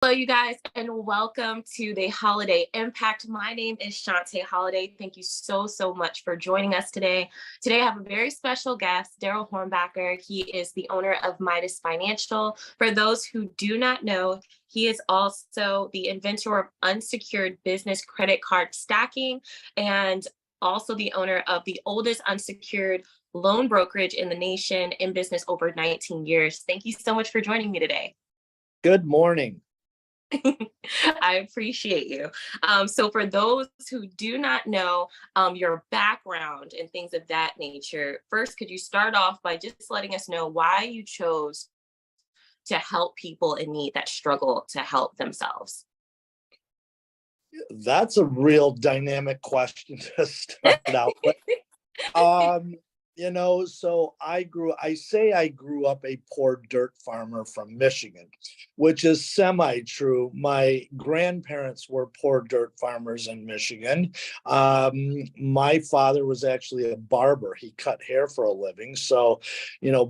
Hello, you guys, and welcome to the Holiday Impact. My name is Shantae Holliday. Thank you so much for joining us today. Today, I have a very special guest, Darrell Hornbacher. He is the owner of Midas Financial. For those who do not know, he is also the inventor of unsecured business credit card stacking and also the owner of the oldest unsecured loan brokerage in the nation, in business over 19 years. Thank you so much for joining me today. Good morning. I appreciate you. So, for those who do not know your background and things of that nature, first, could you start off by just letting us know why you chose to help people in need that struggle to help themselves? That's a real dynamic question to start out with. Um, so I grew up a poor dirt farmer from Michigan, which is semi-true. My grandparents were poor dirt farmers in Michigan. My father was actually a barber. He cut hair for a living. So,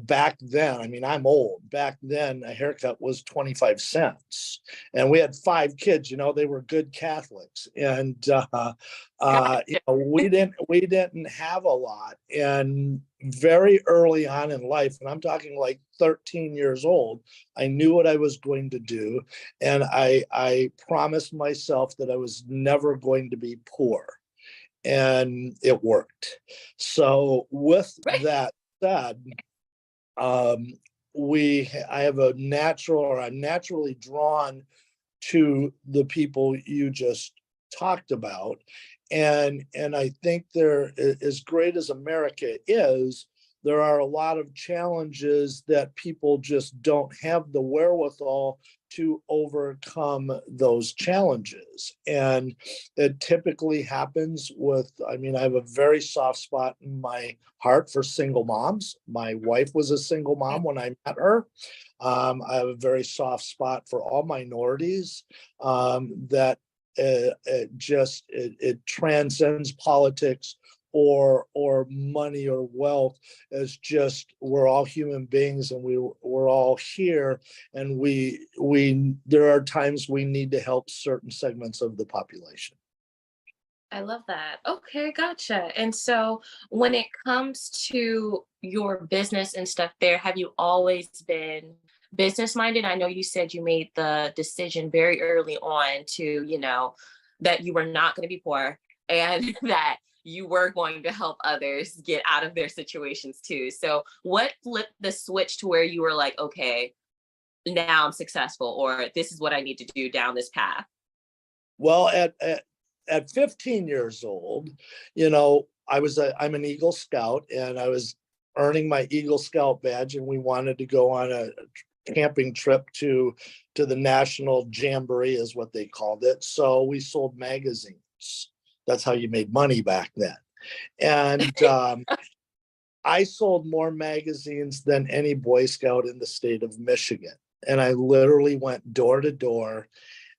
back then, I mean, I'm old. Back then, a haircut was 25 cents. And we had 5 kids, they were good Catholics. And we didn't have a lot. And very early on in life, and I'm talking like 13 years old, I knew what I was going to do. And I promised myself that I was never going to be poor. And it worked. So with Right. that said, I'm naturally drawn to the people you just talked about. And I think there, as great as America is, there are a lot of challenges that people just don't have the wherewithal to overcome those challenges. And it typically happens I have a very soft spot in my heart for single moms. My wife was a single mom when I met her. I have a very soft spot for all minorities, that it transcends politics or money or wealth. As just, we're all human beings, and we're all here, and we there are times we need to help certain segments of the population. I love that. Okay, gotcha. And so, when it comes to your business and stuff there, have you always been business minded? I know you said you made the decision very early on to, that you were not going to be poor and that you were going to help others get out of their situations too. So, what flipped the switch to where you were like, okay, now I'm successful, or this is what I need to do down this path? Well, at 15 years old, I'm an Eagle Scout, and I was earning my Eagle Scout badge, and we wanted to go on a camping trip to the National Jamboree, is what they called it. So we sold magazines. That's how you made money back then. And I sold more magazines than any Boy Scout in the state of Michigan. And I literally went door to door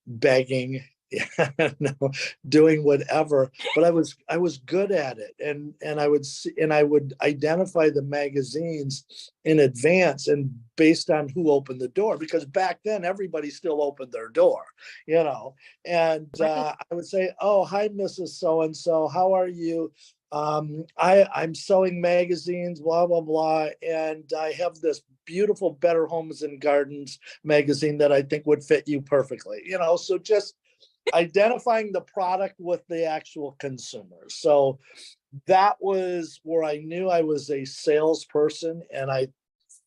begging, doing whatever. But I was good at it, and I would identify the magazines in advance and based on who opened the door, because back then everybody still opened their door, And Right. I would say, "Oh, hi, Mrs. So and So, how are you? I'm selling magazines, blah blah blah, and I have this beautiful Better Homes and Gardens magazine that I think would fit you perfectly." So just identifying the product with the actual consumer. So that was where I knew I was a salesperson, and I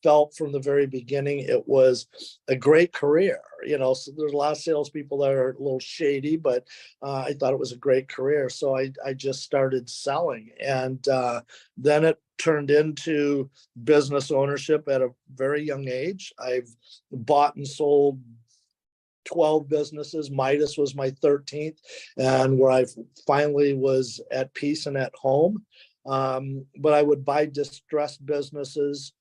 felt from the very beginning it was a great career. So there's a lot of salespeople that are a little shady, but I thought it was a great career. So I just started selling, and then it turned into business ownership at a very young age. I've bought and sold 12 businesses. Midas was my 13th, and where I finally was at peace and at home. But I would buy distressed businesses,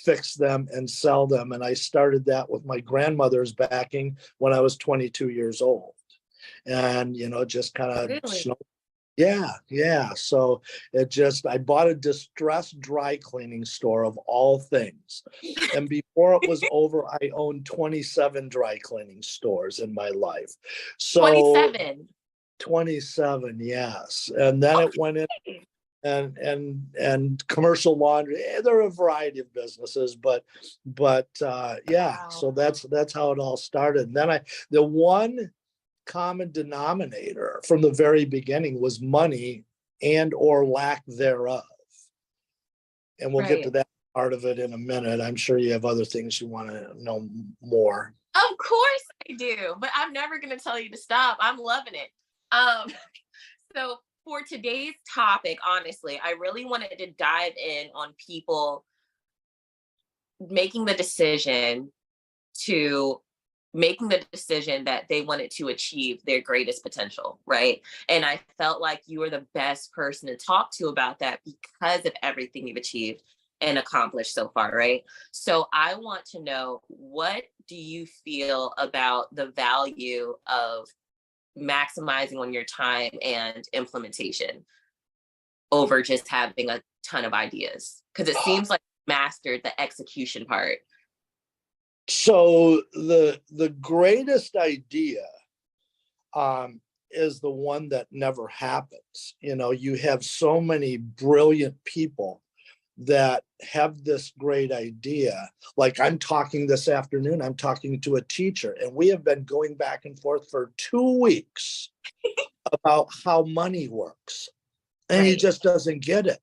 fix them, and sell them. And I started that with my grandmother's backing when I was 22 years old. And, just kind of Really? Yeah. So I bought a distressed dry cleaning store of all things. And before it was over, I owned 27 dry cleaning stores in my life. So 27. 27, yes. And then it went in and commercial laundry. There are a variety of businesses, but yeah, Wow. so that's how it all started. And then the one common denominator from the very beginning was money and or lack thereof. And we'll get to Right. that part of it in a minute. I'm sure you have other things you want to know more. Of course I do, but I'm never going to tell you to stop. I'm loving it. Um, so for today's topic, honestly, I really wanted to dive in on people making the decision to making the decision that they wanted to achieve their greatest potential, right? And I felt like you were the best person to talk to about that because of everything you've achieved and accomplished so far, right? So I want to know, what do you feel about the value of maximizing on your time and implementation over just having a ton of ideas? Because it seems like you mastered the execution part. So the greatest idea is the one that never happens. You have so many brilliant people that have this great idea. Like I'm talking this afternoon, I'm talking to a teacher, and we have been going back and forth for 2 weeks about how money works. And he Right. just doesn't get it.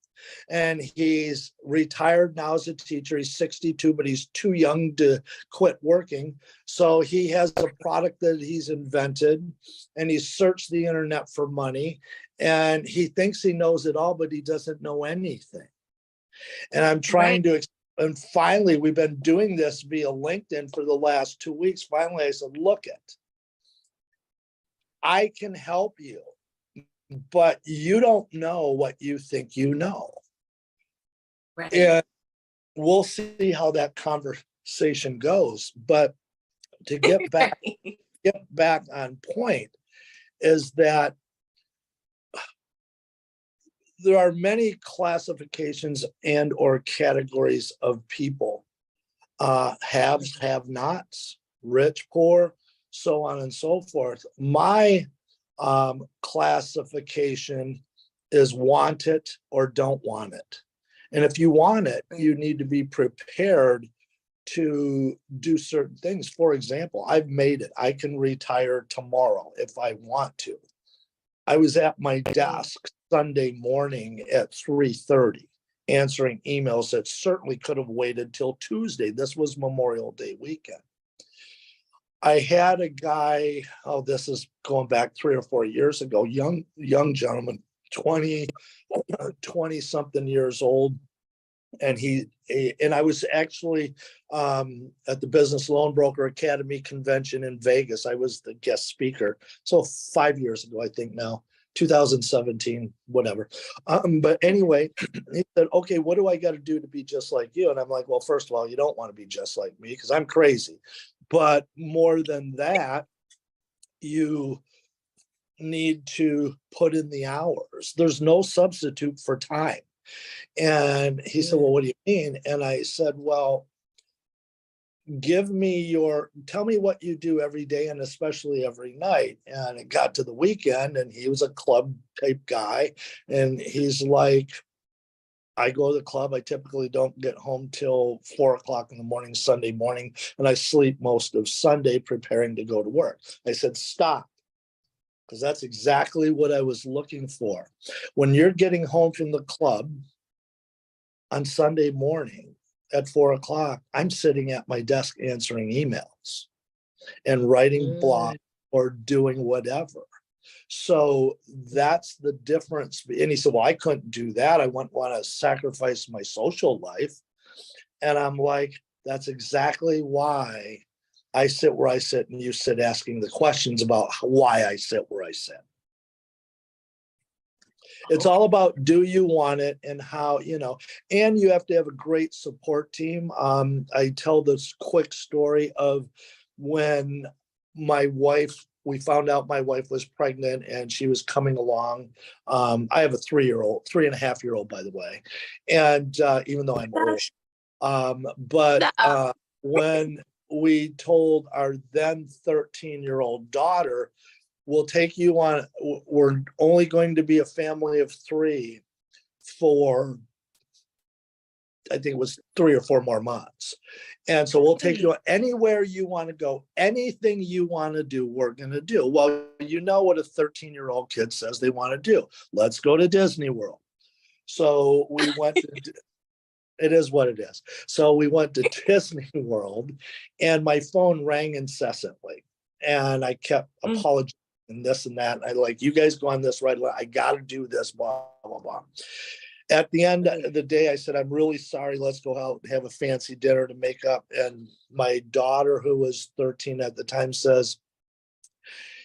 And he's retired now as a teacher. He's 62, but he's too young to quit working. So he has a product that he's invented, and he's searched the internet for money. And he thinks he knows it all, but he doesn't know anything. And I'm trying Right. and finally, we've been doing this via LinkedIn for the last 2 weeks. Finally, I said, look I can help you, but you don't know what you think you know. Right. And we'll see how that conversation goes. But to get back Right. on point is that there are many classifications and or categories of people, haves, have nots, rich, poor, so on and so forth. My classification is want it or don't want it. And if you want it, you need to be prepared to do certain things. For example, I've made it. I can retire tomorrow if I want to. I was at my desk Sunday morning at 3:30 answering emails that certainly could have waited till Tuesday. This was Memorial Day weekend. I had a guy, this is going back 3 or 4 years ago, young gentleman, 20 something years old. And I was actually at the Business Loan Broker Academy convention in Vegas. I was the guest speaker. So 5 years ago, I think now, 2017, whatever. But anyway, he said, okay, what do I got to do to be just like you? And I'm like, well, first of all, you don't want to be just like me because I'm crazy. But more than that, you need to put in the hours. There's no substitute for time. And he said, well, what do you mean? And I said, well, tell me what you do every day and especially every night. And it got to the weekend and he was a club type guy. And he's like, I go to the club. I typically don't get home till 4 o'clock in the morning, Sunday morning. And I sleep most of Sunday preparing to go to work. I said, stop. Because that's exactly what I was looking for. When you're getting home from the club on Sunday morning at 4 o'clock, I'm sitting at my desk answering emails and writing blogs or doing whatever. So that's the difference. And he said, well, I couldn't do that. I wouldn't want to sacrifice my social life. And I'm like, that's exactly why I sit where I sit and you sit asking the questions about why I sit where I sit. It's all about, do you want it and how, and you have to have a great support team. I tell this quick story of when my wife, we found out my wife was pregnant and she was coming along. I have a 3.5-year-old, by the way. And even though I'm old, but when we told our then 13-year-old daughter, we'll take you on, we're only going to be a family of 3 for, I think it was 3 or 4 more months. And so we'll take you anywhere you want to go, anything you want to do, we're going to do. Well, you know what a 13-year-old kid says they want to do. Let's go to Disney World. So we went to, it is what it is. So we went to Disney World and my phone rang incessantly. And I kept apologizing and this and that. And I like, you guys go on this right away. I got to do this, blah, blah, blah. At the end of the day, I said, I'm really sorry. Let's go out and have a fancy dinner to make up. And my daughter, who was 13 at the time, says,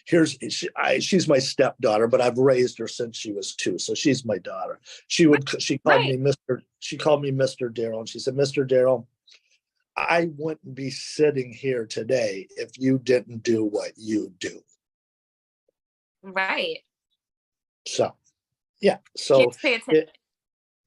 she's my stepdaughter, but I've raised her since she was 2. So she's my daughter. She called me Mr. Darrell. And she said, Mr. Darrell, I wouldn't be sitting here today if you didn't do what you do. Right. So, yeah. So kids pay attention.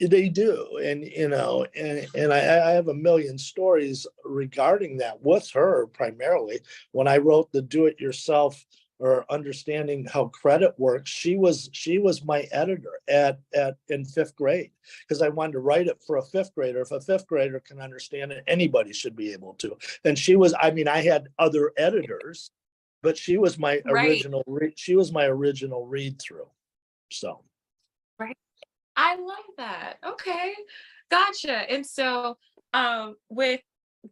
They do. And, and I have a million stories regarding that with her primarily. When I wrote the Do It Yourself or Understanding How Credit Works, she was my editor in 5th grade, because I wanted to write it for a 5th grader. If a 5th grader can understand it, anybody should be able to. And she was, I mean, I had other editors, but she was my original, she was my original read through. So. Right. I love that. Okay. Gotcha. And so with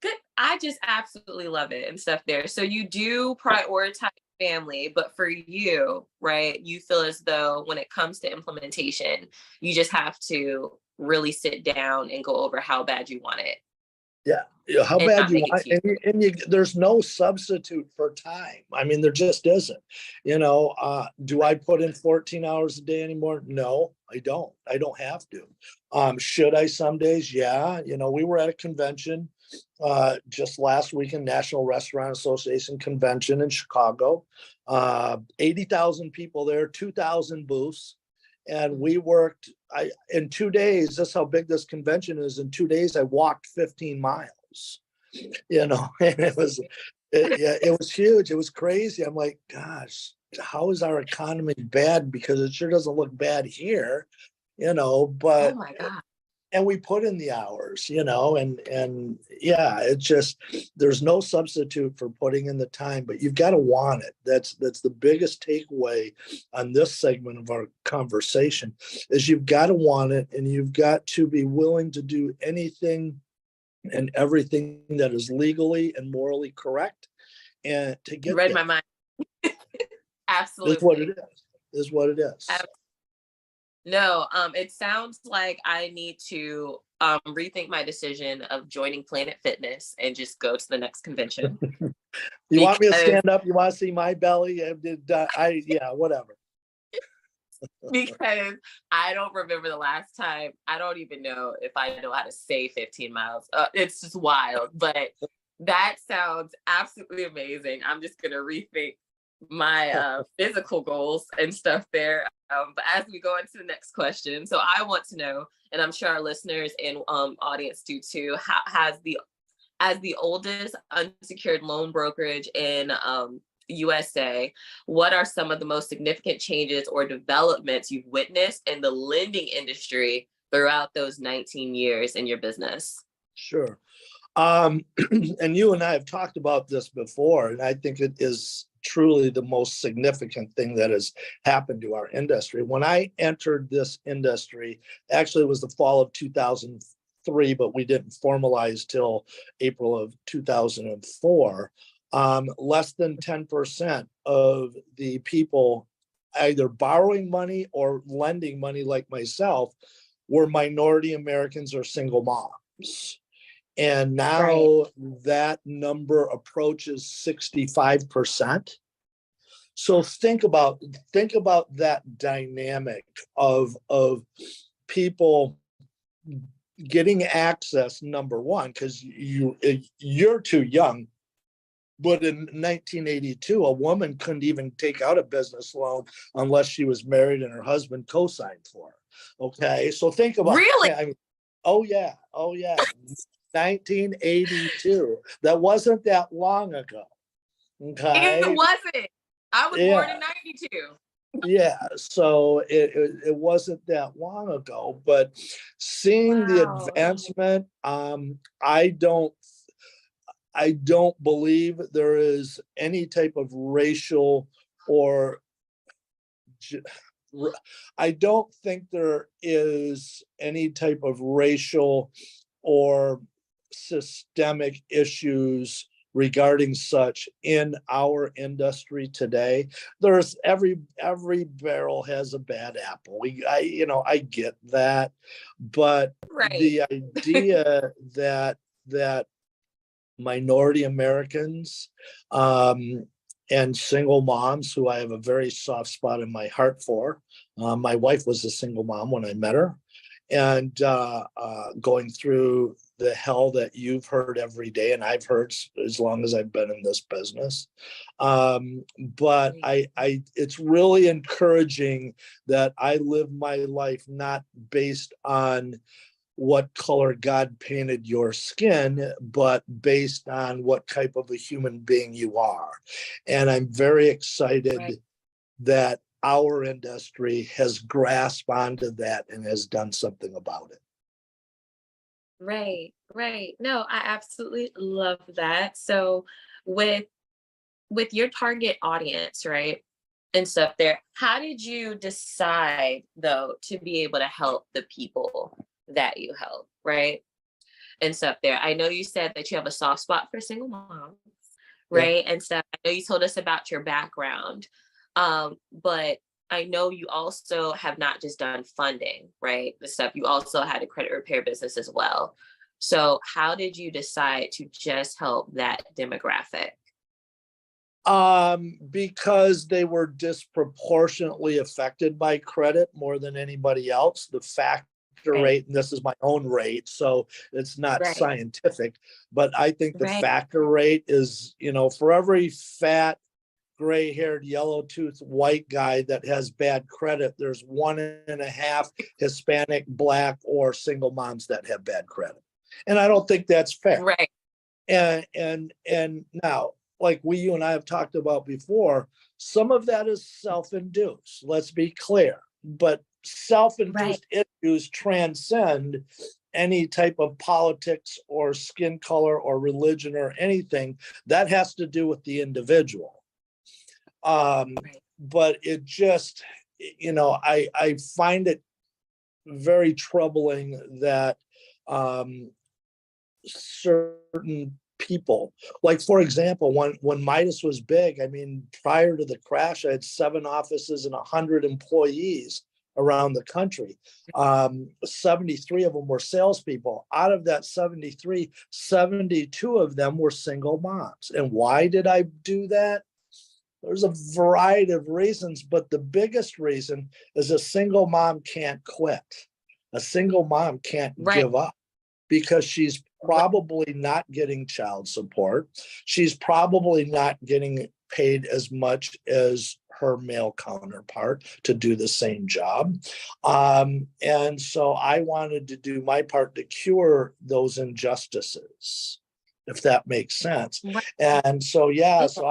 good, I just absolutely love it and stuff there. So you do prioritize family, but for you, right, you feel as though when it comes to implementation, you just have to really sit down and go over how bad you want it. Yeah, how bad you want, and there's no substitute for time. I mean, there just isn't. Do I put in 14 hours a day anymore? No, I don't. I don't have to. Should I some days? Yeah. We were at a convention just last weekend, National Restaurant Association convention in Chicago. 80,000 people there, 2,000 booths. And we worked, in 2 days, that's how big this convention is. In 2 days, I walked 15 miles, and it was huge. It was crazy. I'm like, gosh, how is our economy bad? Because it sure doesn't look bad here, but oh my God. And we put in the hours, and yeah, it's just, there's no substitute for putting in the time, but you've got to want it. That's the biggest takeaway on this segment of our conversation, is you've got to want it, and you've got to be willing to do anything and everything that is legally and morally correct, and to get read my mind. Absolutely. Is what it is. No, it sounds like I need to rethink my decision of joining Planet Fitness and just go to the next convention. You want me to stand up? You want to see my belly? Yeah, whatever. Because I don't remember the last time. I don't even know if I know how to say 15 miles. It's just wild, but that sounds absolutely amazing. I'm just going to rethink my physical goals and stuff there. But as we go into the next question, so I want to know, and I'm sure our listeners and audience do too, as the oldest unsecured loan brokerage in USA, what are some of the most significant changes or developments you've witnessed in the lending industry throughout those 19 years in your business? Sure. And you and I have talked about this before, and I think it is truly the most significant thing that has happened to our industry. When I entered this industry, actually it was the fall of 2003, but we didn't formalize till April of 2004. Less than 10% of the people either borrowing money or lending money, like myself, were minority Americans or single moms. And now that number approaches 65%. So think about that dynamic of people getting access, number one, because you're too young But in 1982, a woman couldn't even take out a business loan unless she was married and her husband co-signed for her. Okay, so think about Really? I mean, oh yeah, 1982. That wasn't that long ago. It Okay, wasn't. I was born in yeah, 92. yeah. So it wasn't that long ago, but seeing the Wow. advancement, I don't believe there is any type of racial or I don't think there is any type of racial or systemic issues regarding such in our industry today. There's every barrel has a bad apple. I get that, but Right. the idea that minority Americans, and single moms who I have a very soft spot in my heart for. My wife was a single mom when I met her, and going through the hell that you've heard every day, and I've heard as long as I've been in this business. But it's really encouraging that I live my life not based on what color God painted your skin, but based on what type of a human being you are. And I'm very excited Right. that our industry has grasped onto that and has done something about it. Right. Right. No, I absolutely love that. So with your target audience, right? And stuff there, how did you decide though to be able to help the people that you help, right? And stuff there. I know you said that you have a soft spot for single moms, Yep. right? And stuff. I know you told us about your background. But I know you also have not just done funding, right? The stuff you also had a credit repair business as well. So how did you decide to just help that demographic? Because they were disproportionately affected by credit more than anybody else. The factor Right, rate, and this is my own rate, so it's not right, scientific, but I think the right, factor rate is, for every fat, gray haired, yellow toothed white guy that has bad credit, there's 1.5 Hispanic, Black, or single moms that have bad credit. And I don't think that's fair. right, And now, like you and I have talked about before, some of that is self-induced, let's be clear, but right, self-induced issues transcend any type of politics or skin color or religion or anything. That has to do with the individual. right, But it just, I find it very troubling that certain people, like for example, when Midas was big, I mean, prior to the crash, I had 7 offices and 100 employees around the country. 73 of them were salespeople. Out of that 73, 72 of them were single moms. And why did I do that? There's a variety of reasons, but the biggest reason is a single mom can't quit. A single mom can't right, give up because she's right, probably not getting child support. She's probably not getting paid as much as her male counterpart to do the same job. And so I wanted to do my part to cure those injustices, if that makes sense. right. And so, yeah, Yeah, so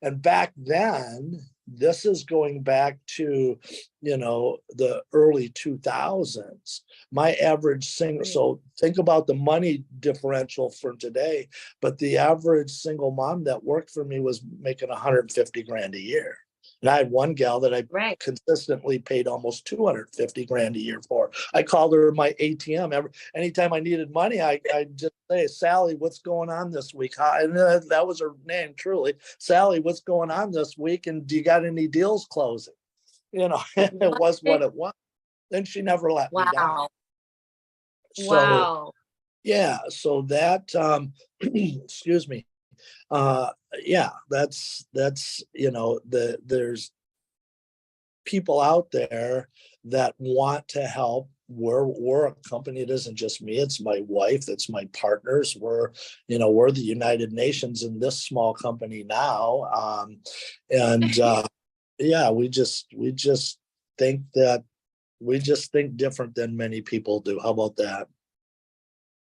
and back then, this is going back to, the early 2000s. My average single, right, so think about the money differential for today, but the average single mom that worked for me was making 150 grand a year. And I had one gal that I right. consistently paid almost 250 grand a year for. I called her my ATM. Anytime I needed money, I just say, Sally, what's going on this week? And that was her name, truly. Sally, what's going on this week? And do you got any deals closing? It What? was what it was. Then she never let me down. Wow. So Wow. yeah, so that excuse me. Uh yeah, that's there's people out there that want to help, we're a company. It isn't just me, it's my wife, it's my partners. We're the United Nations in this small company now. And yeah, we just think that we just think different than many people do. How about that?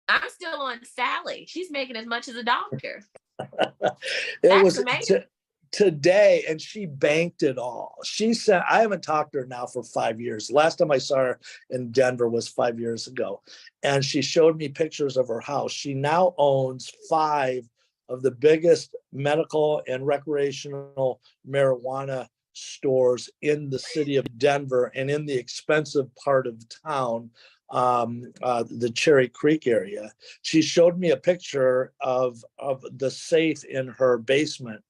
I'm still on Sally. She's making as much as a doctor. It That's was amazing. today, and she banked it all. She said, I haven't talked to her now for 5 years. Last time I saw her in Denver was 5 years ago. And she showed me pictures of her house. She now owns 5 of the biggest medical and recreational marijuana stores in the city of Denver and in the expensive part of town, the Cherry Creek area. She showed me a picture of the safe in her basement,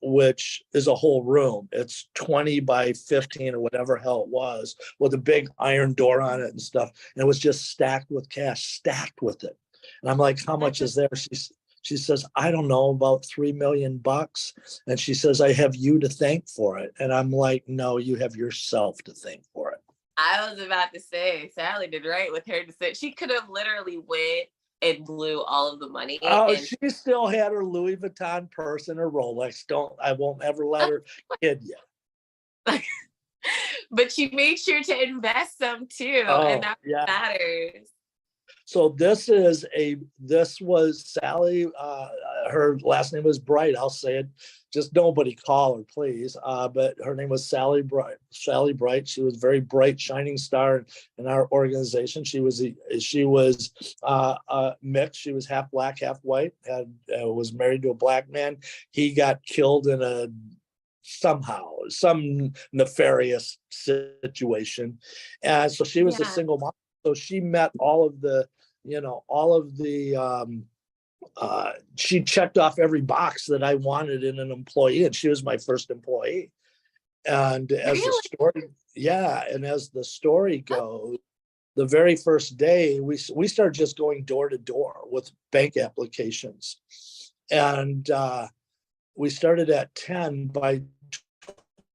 which is a whole room. It's 20 by 15 or whatever hell it was, with a big iron door on it and stuff. And it was just stacked with cash, stacked with it. And I'm like, how much is there? She says, I don't know, about $3 million. And she says, I have you to thank for it. And I'm like, no, you have yourself to thank for it. I was about to say, Sally did right with her to say she could have literally went and blew all of the money. Oh, And she still had her Louis Vuitton purse and her Rolex. I won't ever let her kid you. but she made sure to invest some too. And that matters. So this was Sally. Her last name was Bright. I'll say it. Just nobody call her, please. But her name was Sally Bright. Sally Bright. She was a very bright, shining star in our organization. She was mixed. She was half black, half white. Was married to a black man. He got killed in some nefarious situation, and so she was a single mom. So she met she checked off every box that I wanted in an employee, and she was my first employee. And as the story goes, the very first day we started just going door to door with bank applications, and we started at 10. By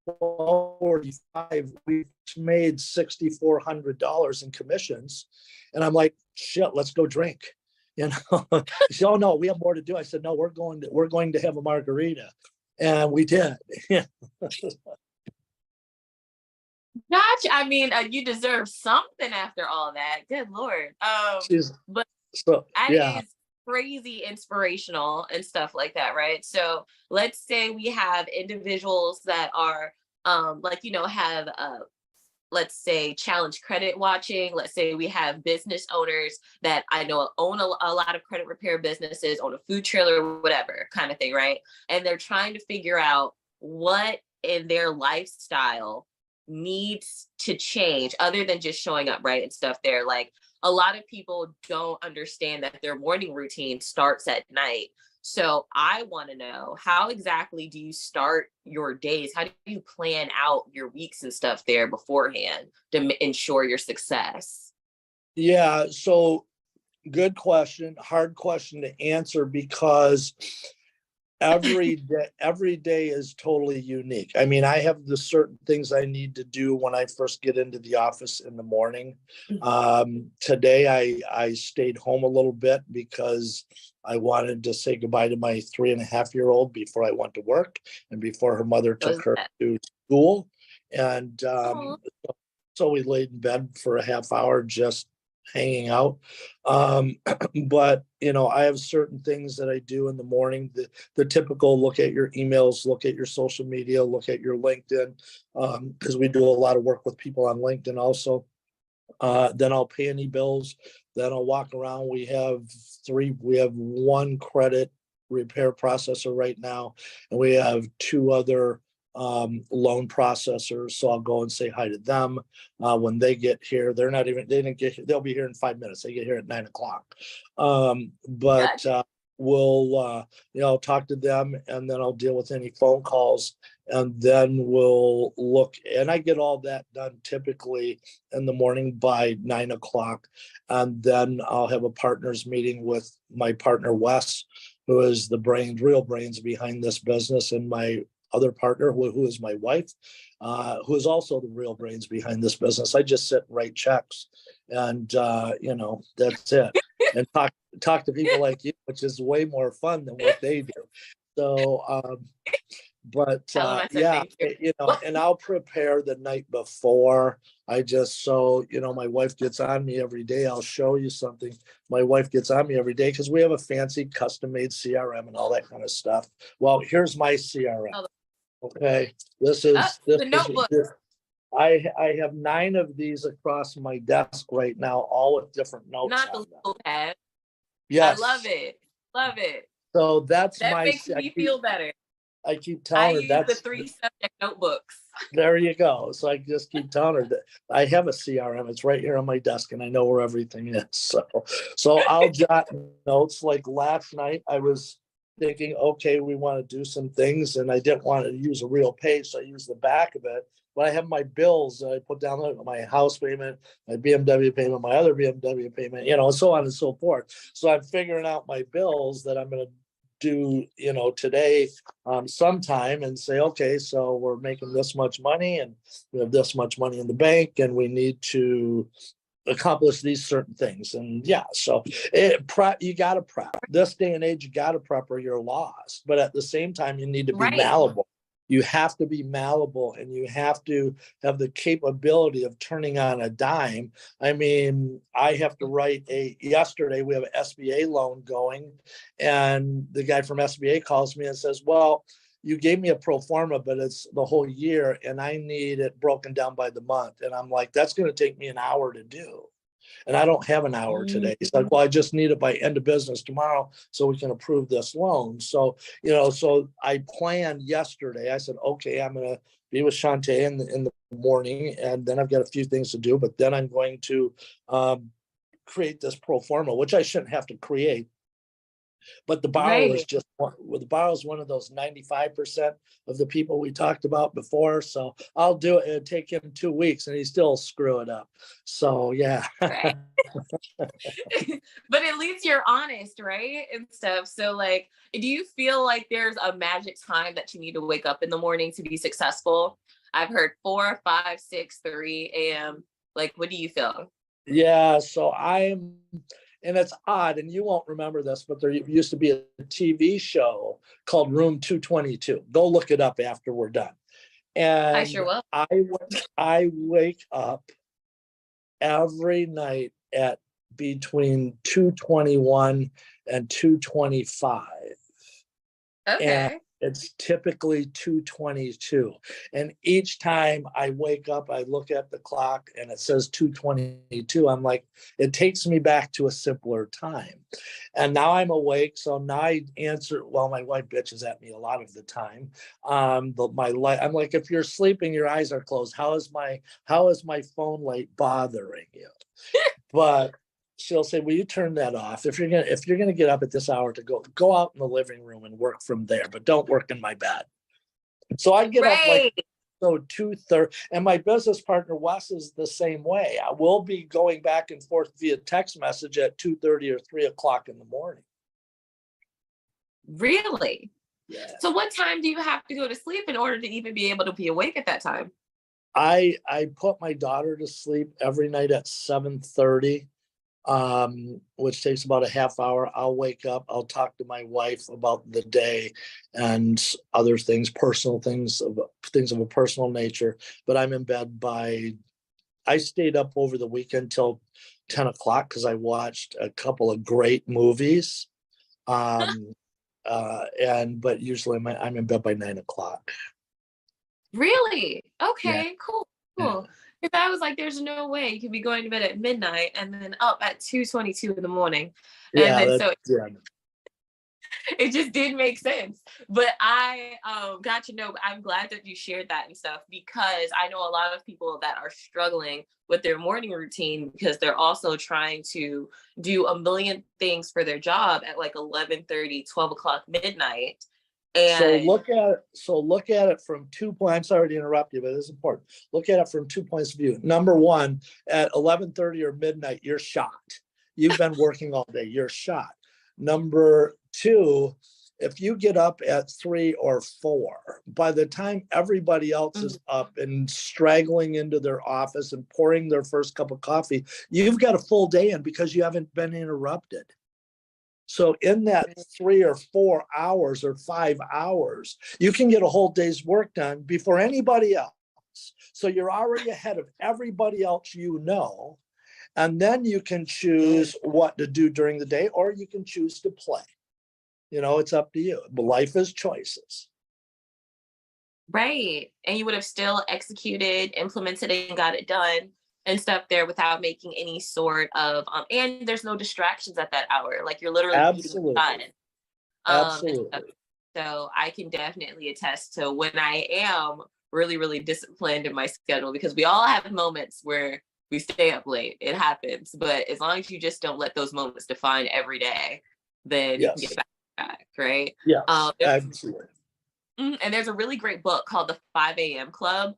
12:45, we made $6,400 in commissions. And I'm like, shit, let's go drink. She said, oh no, we have more to do. I said, no, we're going to have a margarita. And we did. Gotcha. I mean, you deserve something after all that. Good Lord. But that is crazy inspirational and stuff like that, right? So let's say we have individuals that are have let's say challenge credit watching. Let's say we have business owners that I know own a lot of credit repair businesses, own a food trailer, whatever kind of thing, right? And they're trying to figure out what in their lifestyle needs to change other than just showing up, right? And stuff there. Like a lot of people don't understand that their morning routine starts at night. So I want to know, how exactly do you start your days? How do you plan out your weeks and stuff there beforehand to ensure your success? Yeah, so good question, hard question to answer, because every day is totally unique. I mean, I have the certain things I need to do when I first get into the office in the morning. Today I stayed home a little bit because I wanted to say goodbye to my 3.5-year-old before I went to work and before her mother took her to school. And so we laid in bed for a half hour just hanging out. But I have certain things that I do in the morning. The typical look at your emails, look at your social media, look at your LinkedIn, because we do a lot of work with people on LinkedIn also. Then I'll pay any bills. Then I'll walk around. We have one credit repair processor right now, and we have 2 other loan processors. So I'll go and say hi to them. When they get here, they didn't get here. They'll be here in 5 minutes. They get here at 9:00. We'll talk to them, and then I'll deal with any phone calls, and then we'll look, and I get all that done typically in the morning by 9:00. And then I'll have a partners meeting with my partner, Wes, who is the real brains behind this business, and my other partner who is my wife, who is also the real brains behind this business. I just sit and write checks, and that's it. And talk to people like you, which is way more fun than what they do. So, but Tell them I said yeah, thank you. and I'll prepare the night before. I just, so, my wife gets on me every day. I'll show you something. My wife gets on me every day because we have a fancy custom made CRM and all that kind of stuff. Well, here's my CRM. Okay. This is the notebook. I have 9 of these across my desk right now, all with different notes. Not the little pad. Yes. I love it. Love it. So that makes me feel better. I keep telling her that's the 3 subject notebooks. There you go. So I just keep telling her that I have a CRM. It's right here on my desk and I know where everything is. So I'll jot notes. Like last night I was thinking, okay, we want to do some things, and I didn't want to use a real page, so I used the back of it. But I have my bills that I put down, my house payment, my BMW payment, my other BMW payment, so on and so forth. So I'm figuring out my bills that I'm going to do, today sometime, and say, okay, so we're making this much money and we have this much money in the bank and we need to accomplish these certain things. And yeah, so you got to prep. This day and age, you got to prep or you're lost. But at the same time, you need to be malleable. You have to be malleable, and you have to have the capability of turning on a dime. I mean, I have to write yesterday we have an SBA loan going, and the guy from SBA calls me and says, well, you gave me a pro forma, but it's the whole year and I need it broken down by the month. And I'm like, that's going to take me an hour to do. And I don't have an hour today. He's like, well, I just need it by end of business tomorrow so we can approve this loan. So, so I planned yesterday. I said, okay, I'm going to be with Shantae in the morning, and then I've got a few things to do, but then I'm going to create this pro forma, which I shouldn't have to create. But the borrower is the borrower is one of those 95% of the people we talked about before. So I'll do it. It'll take him 2 weeks and he still screw it up. So yeah. Right. But at least you're honest, right? And stuff. So like, do you feel like there's a magic time that you need to wake up in the morning to be successful? I've heard 4, 5, 6, 3 a.m. Like, what do you feel? Yeah. So and it's odd, and you won't remember this, but there used to be a TV show called Room 222. Go look it up after we're done. And I sure will. I wake up every night at between 2:21 and 2:25. Okay. And it's typically 2:22. And each time I wake up, I look at the clock and it says 2:22. I'm like, it takes me back to a simpler time. And now I'm awake. So now I answer, well, my wife bitches at me a lot of the time. But I'm like, if you're sleeping, your eyes are closed. How is my phone light bothering you? But she'll say, will you turn that off? If you're gonna get up at this hour to go out in the living room and work from there, but don't work in my bed. So I get up like 2:30, and my business partner Wes is the same way. I will be going back and forth via text message at 2:30 or 3 o'clock in the morning. Really? Yeah. So what time do you have to go to sleep in order to even be able to be awake at that time? I put my daughter to sleep every night at 7:30. Which takes about a half hour. I'll wake up, I'll talk to my wife about the day and other things, personal things of a personal nature. But I'm in bed I stayed up over the weekend till 10 o'clock because I watched a couple of great movies. But usually I'm in bed by 9 o'clock. Really? Okay, Yeah. cool. Yeah. If I was like, there's no way you could be going to bed at midnight and then up at 2:22 in the morning. Yeah, And then it just didn't make sense. But I got to know, I'm glad that you shared that and stuff, because I know a lot of people that are struggling with their morning routine because they're also trying to do a million things for their job at like 11:30, 12 o'clock midnight. And so look at it from 2 points. I'm sorry to interrupt you, but it's important. Look at it from 2 points of view. Number one, at 11:30 or midnight, you're shot. You've been working all day. You're shot. Number two, if you get up at 3 or 4, by the time everybody else is Mhm. up and straggling into their office and pouring their first cup of coffee, you've got a full day in because you haven't been interrupted. So in that 3 or 4 hours or 5 hours, you can get a whole day's work done before anybody else. So you're already ahead of everybody else, and then you can choose what to do during the day, or you can choose to play. It's up to you. But life is choices. Right. And you would have still executed, implemented, and got it done and stuff there without making any sort of and there's no distractions at that hour. Like you're literally feeding the sun. Absolutely. And stuff. Absolutely. So I can definitely attest to when I am really, really disciplined in my schedule, because we all have moments where we stay up late. It happens. But as long as you just don't let those moments define every day, then you can Yes. get back, right? Yes. Absolutely. And there's a really great book called The 5 a.m. Club.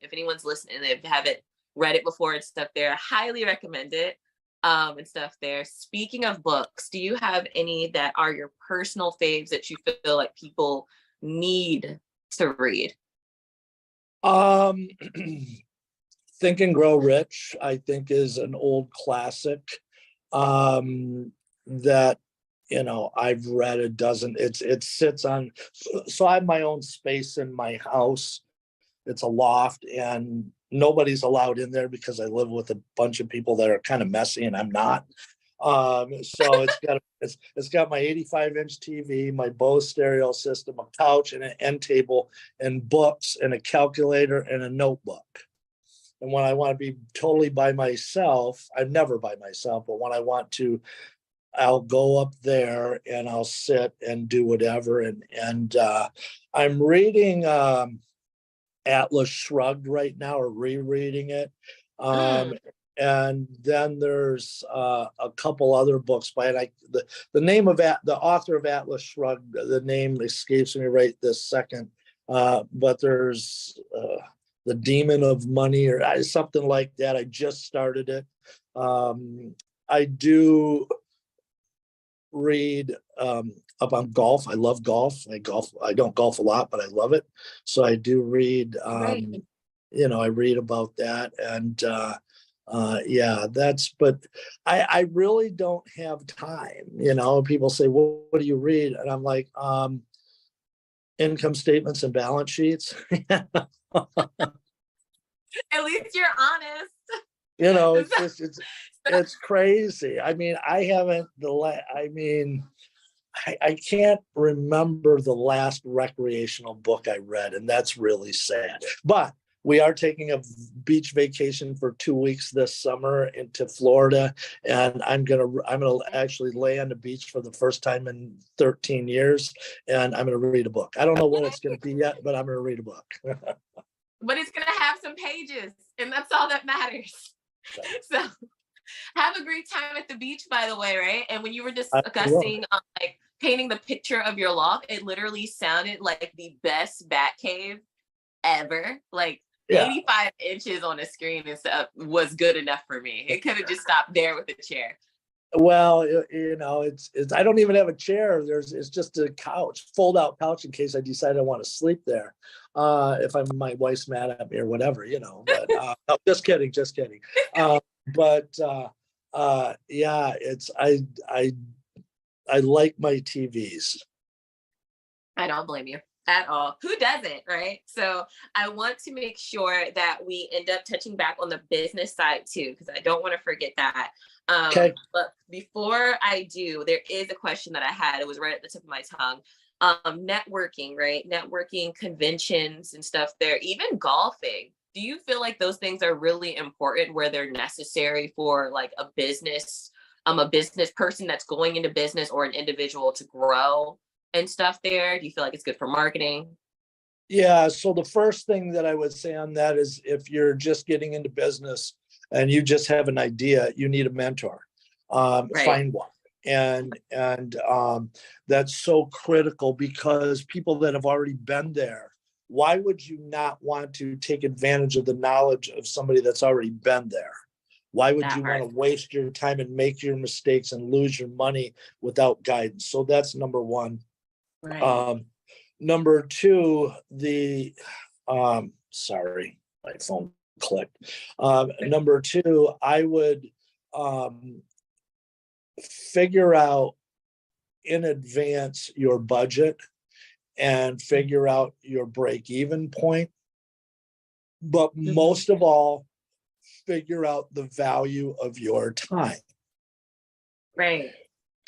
If anyone's listening, if you haven't read it before and stuff there, highly recommend it. And stuff there. Speaking of books, do you have any that are your personal faves that you feel like people need to read? Um, Think and Grow Rich, I think, is an old classic that I've read a dozen. It sits on. So I have my own space in my house. It's a loft, and nobody's allowed in there because I live with a bunch of people that are kind of messy, and I'm not. So it's got my 85-inch TV, my Bose stereo system, a couch, and an end table, and books, and a calculator, and a notebook. And when I want to be totally by myself, I'm never by myself, but when I want to, I'll go up there and I'll sit and do whatever. And I'm reading Atlas Shrugged right now, or rereading it. Mm, And then there's a couple other books by it. The name of the author of Atlas Shrugged, the name escapes me right this second. But there's The Demon of Money, or something like that. I just started it. I do read up on golf. I love golf. I don't golf a lot, but I love it. So I do read. right. I read about that, and yeah, but I really don't have time. People say, well, what do you read? And I'm like, income statements and balance sheets. At least you're honest. It's crazy. I mean, I can't remember the last recreational book I read, and that's really sad. But we are taking a beach vacation for 2 weeks this summer into Florida, and I'm gonna actually lay on the beach for the first time in 13 years, and I'm gonna read a book. I don't know what it's gonna be yet, but I'm gonna read a book. But it's going to have some pages, and that's all that matters. So have a great time at the beach, by the way, right? And when you were discussing like painting the picture of your loft, it literally sounded like the best bat cave ever. Like Yeah. 85 inches on a screen and stuff was good enough for me. It could have just stopped there with a chair. Well, it's I don't even have a chair. It's just a couch, fold out couch, in case I decide I want to sleep there. If my wife's mad at me or whatever, but no, just kidding. But yeah, I like my TVs. I don't blame you at all. Who doesn't, right? So I want to make sure that we end up touching back on the business side too, because I don't want to forget that. Okay. But before I do, there is a question that I had. It was right at the tip of my tongue. Networking, right? Networking, conventions and stuff there, even golfing. Do you feel like those things are really important where they're necessary for like a business person that's going into business, or an individual to grow and stuff there? Do you feel like it's good for marketing? Yeah. So the first thing that I would say on that is, if you're just getting into business and you just have an idea, you need a mentor. Right. Find one. And that's so critical, because people that have already been there, why would you not want to take advantage of the knowledge of somebody that's already been there? Why would That you want part. to waste your time and make your mistakes and lose your money without guidance? So that's number one. Right. Number two, sorry, my phone clicked. Number two, I would figure out in advance your budget and figure out your break-even point. But most of all, figure out the value of your time. Right.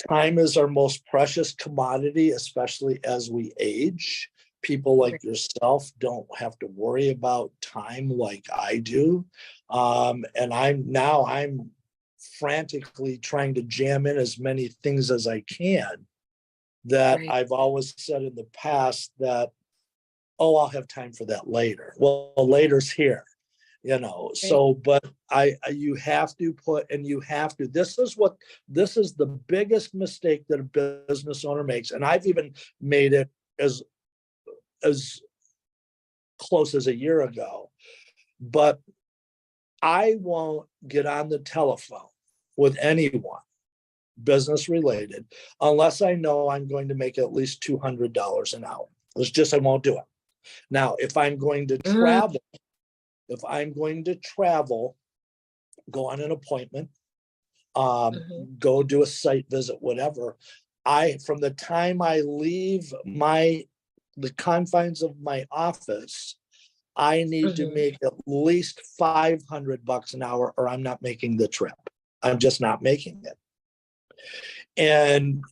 Time is our most precious commodity, especially as we age. People like yourself don't have to worry about time like I do. And I'm frantically trying to jam in as many things as I can that I've always said in the past that, oh, I'll have time for that later. Well, later's here. So but you have to this is the biggest mistake that a business owner makes, and I've even made it as close as a year ago. But I won't get on the telephone with anyone business related unless I know I'm going to make at least $200 an hour. I won't do it. Now, if I'm going to travel, go on an appointment, go do a site visit, whatever. From the time I leave the confines of my office, I need to make at least $500 an hour, or I'm not making the trip. I'm just not making it. And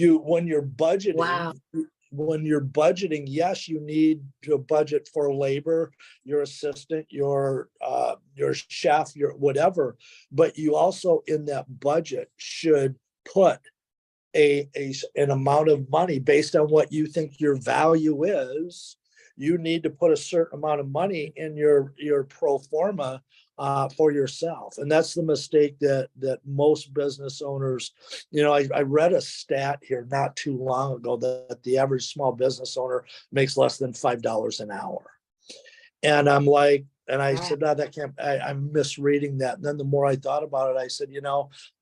when you're budgeting, yes, you need to budget for labor, your assistant, your chef, your whatever, but you also in that budget should put an amount of money based on what you think your value is. You need to put a certain amount of money in your pro forma for yourself. And that's the mistake that most business owners, I read a stat here not too long ago that the average small business owner makes less than $5 an hour. And I'm like, and I said, no, that can't, I'm misreading that. And then the more I thought about it, I said,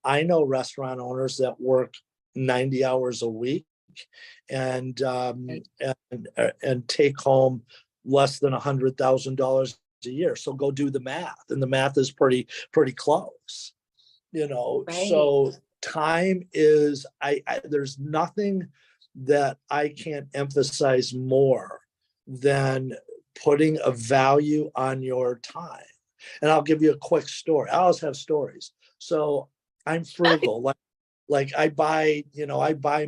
I know restaurant owners that work 90 hours a week and take home less than $100,000 a year. So go do the math, and the math is pretty close. So time is there's nothing that I can't emphasize more than putting a value on your time. And I'll give you a quick story. I always have stories. So I'm frugal. Like I buy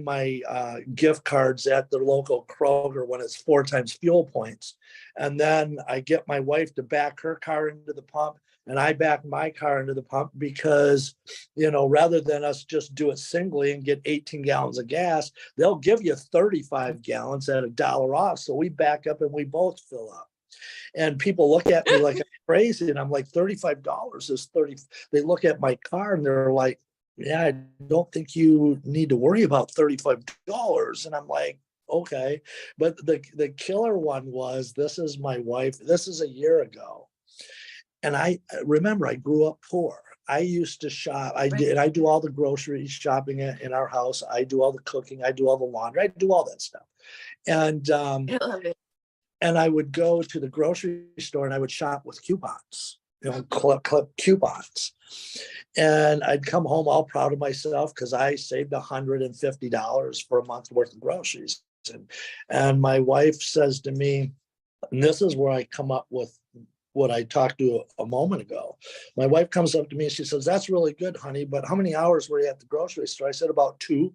my gift cards at the local Kroger when it's 4 times fuel points. And then I get my wife to back her car into the pump, and I back my car into the pump because, rather than us just do it singly and get 18 gallons of gas, they'll give you 35 gallons at $1 off. So we back up and we both fill up. And people look at me like I'm crazy. And I'm like, $35 is 30. They look at my car and they're like, yeah, I don't think you need to worry about $35. And I'm like, okay. But the killer one was, this is my wife. This is a year ago. And I remember I grew up poor. I used to shop. I do all the grocery shopping in our house. I do all the cooking. I do all the laundry. I do all that stuff. And I love it. And I would go to the grocery store and I would shop with coupons, clip coupons. And I'd come home all proud of myself because I saved $150 for a month's worth of groceries. And my wife says to me, and this is where I come up with what I talked to a moment ago. My wife comes up to me and she says, that's really good, honey, but how many hours were you at the grocery store? I said, about 2.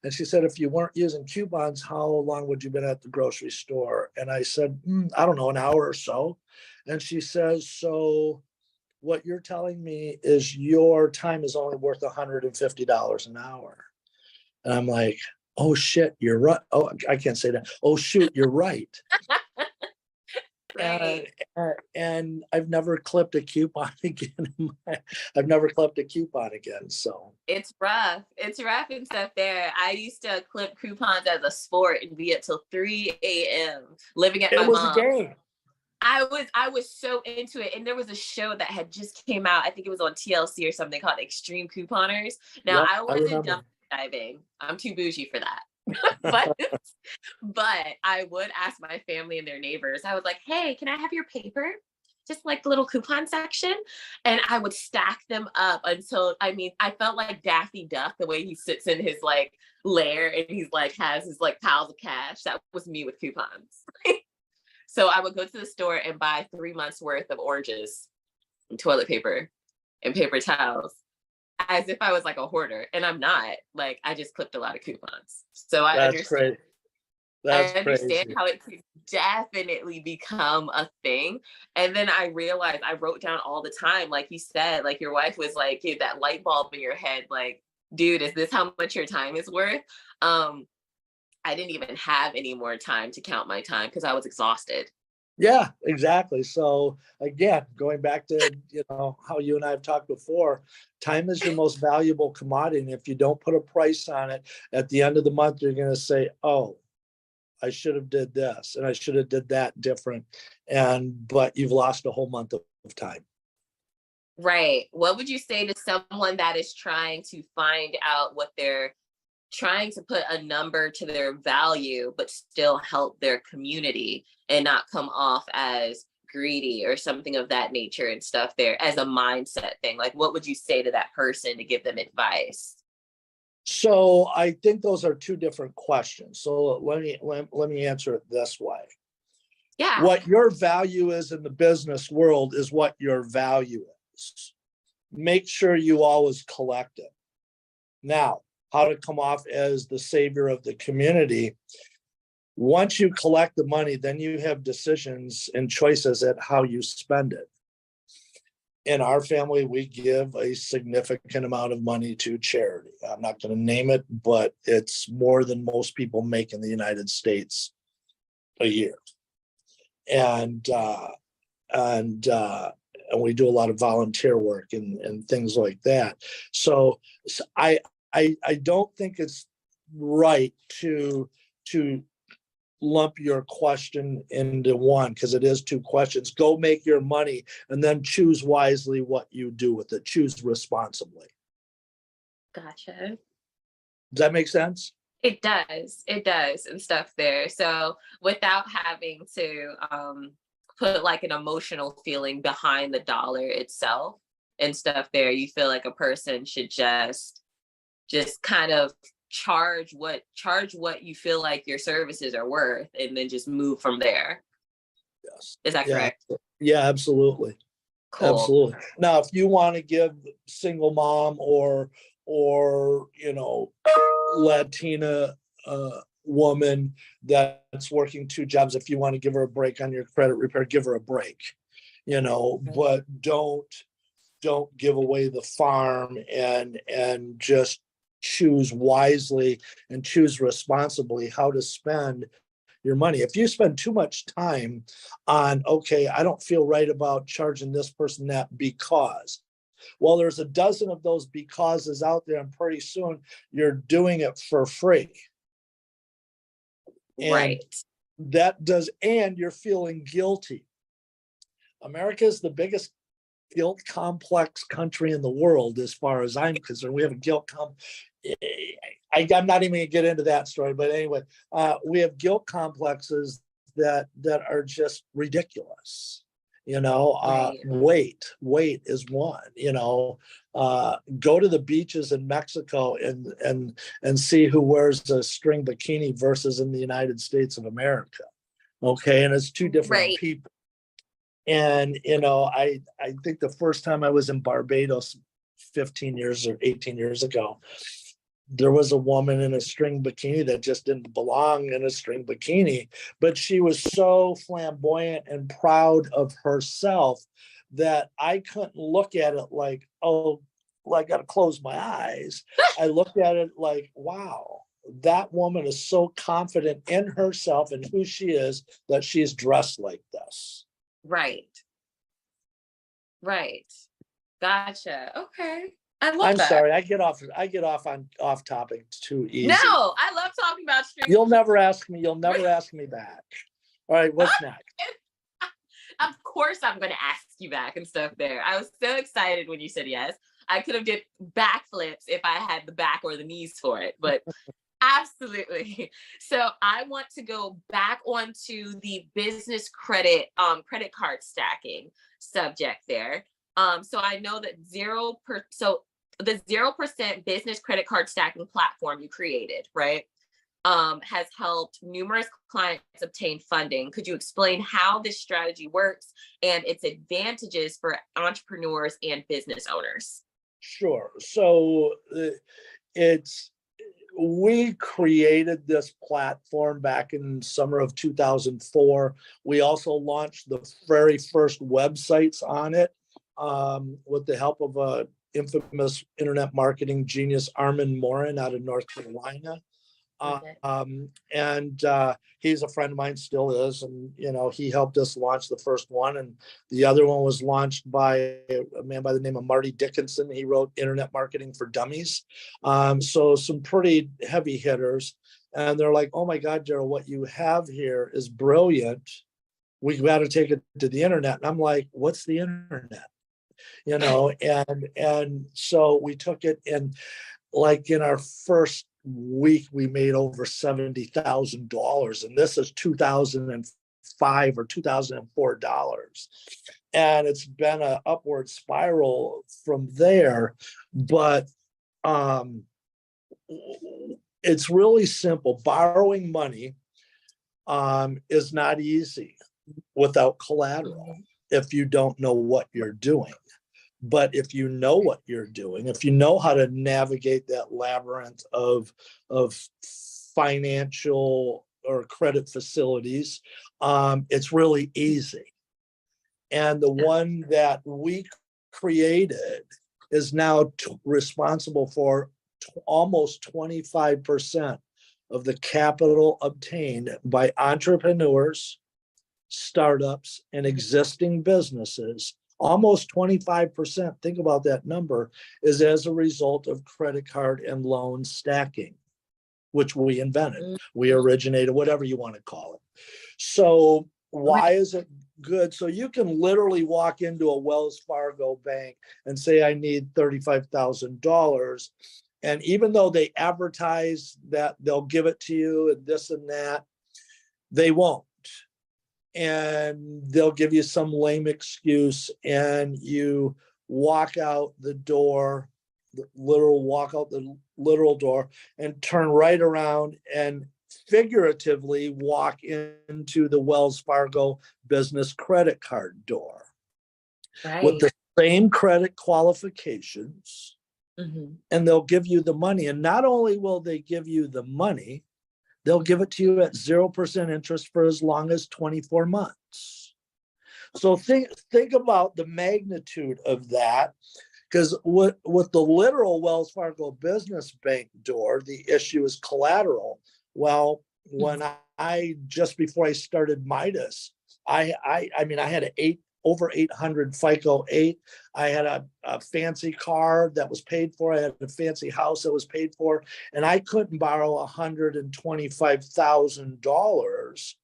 And she said, if you weren't using coupons, how long would you been at the grocery store? And I said, I don't know, an hour or so. And she says, so what you're telling me is your time is only worth $150 an hour. And I'm like, oh shit, you're right. Oh, I can't say that. Oh shoot, you're right. Right. And I've never clipped a coupon again. I've never clipped a coupon again. So it's rough. It's rough and stuff there. I used to clip coupons as a sport and be up till 3 a.m. living at my mom's. It was a game. I was so into it. And there was a show that had just came out. I think it was on TLC or something called Extreme Couponers. Now, I wasn't diving. I'm too bougie for that. but but I would ask my family and their neighbors. I was like, "Hey, can I have your paper?" Just like the little coupon section. And I would stack them up until, I mean, I felt like Daffy Duck, the way he sits in his like lair and he's like has his like piles of cash. That was me with coupons. So I would go to the store and buy 3 months worth of oranges and toilet paper and paper towels as if I was like a hoarder. And I'm not. Like, I just clipped a lot of coupons. So I That's understand. great. I That's understand crazy. how it could definitely become a thing. And then I realized I wrote down all the time, like you said, like your wife was like, "Hey, that light bulb in your head, like, dude, is this how much your time is worth?" Um, I didn't even have any more time to count my time because I was exhausted. Yeah, exactly. So again, going back to, how you and I have talked before, time is your most valuable commodity. And if you don't put a price on it, at the end of the month, you're going to say, "Oh, I should have did this and I should have did that different." But you've lost a whole month of time. Right. What would you say to someone that is trying to find out what they're trying to put a number to their value, but still help their community and not come off as greedy or something of that nature and stuff there as a mindset thing? Like, what would you say to that person to give them advice? So I think those are two different questions. So let me answer it this way. Yeah. What your value is in the business world is what your value is. Make sure you always collect it. Now, how to come off as the savior of the community. Once you collect the money, then you have decisions and choices at how you spend it. In our family, we give a significant amount of money to charity. I'm not going to name it, but it's more than most people make in the United States a year. And and we do a lot of volunteer work and things like that. So I don't think it's right to lump your question into one, because it is two questions. Go make your money and then choose wisely what you do with it. Choose responsibly. Gotcha. Does that make sense? It does. It does and stuff there. So without having to put like an emotional feeling behind the dollar itself and stuff there, you feel like a person should just kind of charge what you feel like your services are worth and then just move from there. Yes. Is that Yeah. correct? Yeah, absolutely. Cool. Absolutely. Now, if you want to give single mom or Latina woman that's working two jobs, if you want to give her a break on your credit repair, give her a break. But don't give away the farm and just choose wisely and choose responsibly how to spend your money. If you spend too much time on, okay, I don't feel right about charging this person that because, well, there's a dozen of those becauses out there, and pretty soon you're doing it for free. And Right. and you're feeling guilty. America is the biggest guilt complex country in the world, as far as I'm concerned. We have a I'm not even going to get into that story, but anyway, we have guilt complexes that are just ridiculous. Right. Weight is one. Go to the beaches in Mexico and see who wears a string bikini versus in the United States of America. Okay, and it's two different Right. people. And I think the first time I was in Barbados 15 years or 18 years ago, there was a woman in a string bikini that just didn't belong in a string bikini, but she was so flamboyant and proud of herself that I couldn't look at it like, oh, well, I got to close my eyes. I looked at it like, wow, that woman is so confident in herself and who she is that she's dressed like this. Right. Right. Gotcha. Okay. I love I'm that. sorry, I get off on off topic too No, easy. I love talking about street. You'll never ask me back. All right, what's next? Of course I'm going to ask you back and stuff there. I was so excited when you said yes. I could have did backflips if I had the back or the knees for it, but Absolutely. So I want to go back onto the business credit card stacking subject there. So I know that the 0% business credit card stacking platform you created, right? Has helped numerous clients obtain funding. Could you explain how this strategy works and its advantages for entrepreneurs and business owners? Sure. So it's we created this platform back in summer of 2004. We also launched the very first websites on it with the help of a infamous internet marketing genius, Armin Morin, out of North Carolina. Okay. And he's a friend of mine, still is, and he helped us launch the first one, and the other one was launched by a man by the name of Marty Dickinson. He wrote Internet Marketing for Dummies. So some pretty heavy hitters, and they're like, "Oh my God, Darrell, what you have here is brilliant. We got to take it to the internet." And I'm like, "What's the internet?" And so we took it, and like in our first week, we made over $70,000, and this is 2005 or $2004, and it's been an upward spiral from there. But it's really simple. Borrowing money is not easy without collateral if you don't know what you're doing. But if you know what you're doing, if you know how to navigate that labyrinth of financial or credit facilities, it's really easy. And the one that we created is now responsible for almost 25% of the capital obtained by entrepreneurs, startups, and existing businesses. Almost 25%, think about that number, is as a result of credit card and loan stacking, which we invented. We originated, whatever you want to call it. So why is it good? So you can literally walk into a Wells Fargo bank and say, "I need $35,000. And even though they advertise that they'll give it to you and this and that, they won't. And they'll give you some lame excuse, and you walk out the door, walk out the literal door, and turn right around and figuratively walk into the Wells Fargo business credit card door with the same credit qualifications, and they'll give you the money. And not only will they give you the money, they'll give it to you at 0% interest for as long as 24 months. So think about the magnitude of that, because with the literal Wells Fargo business bank door, the issue is collateral. Well, when I just before I started Midas, I had over 800 FICO 8. I had a fancy car that was paid for. I had a fancy house that was paid for, and I couldn't borrow $125,000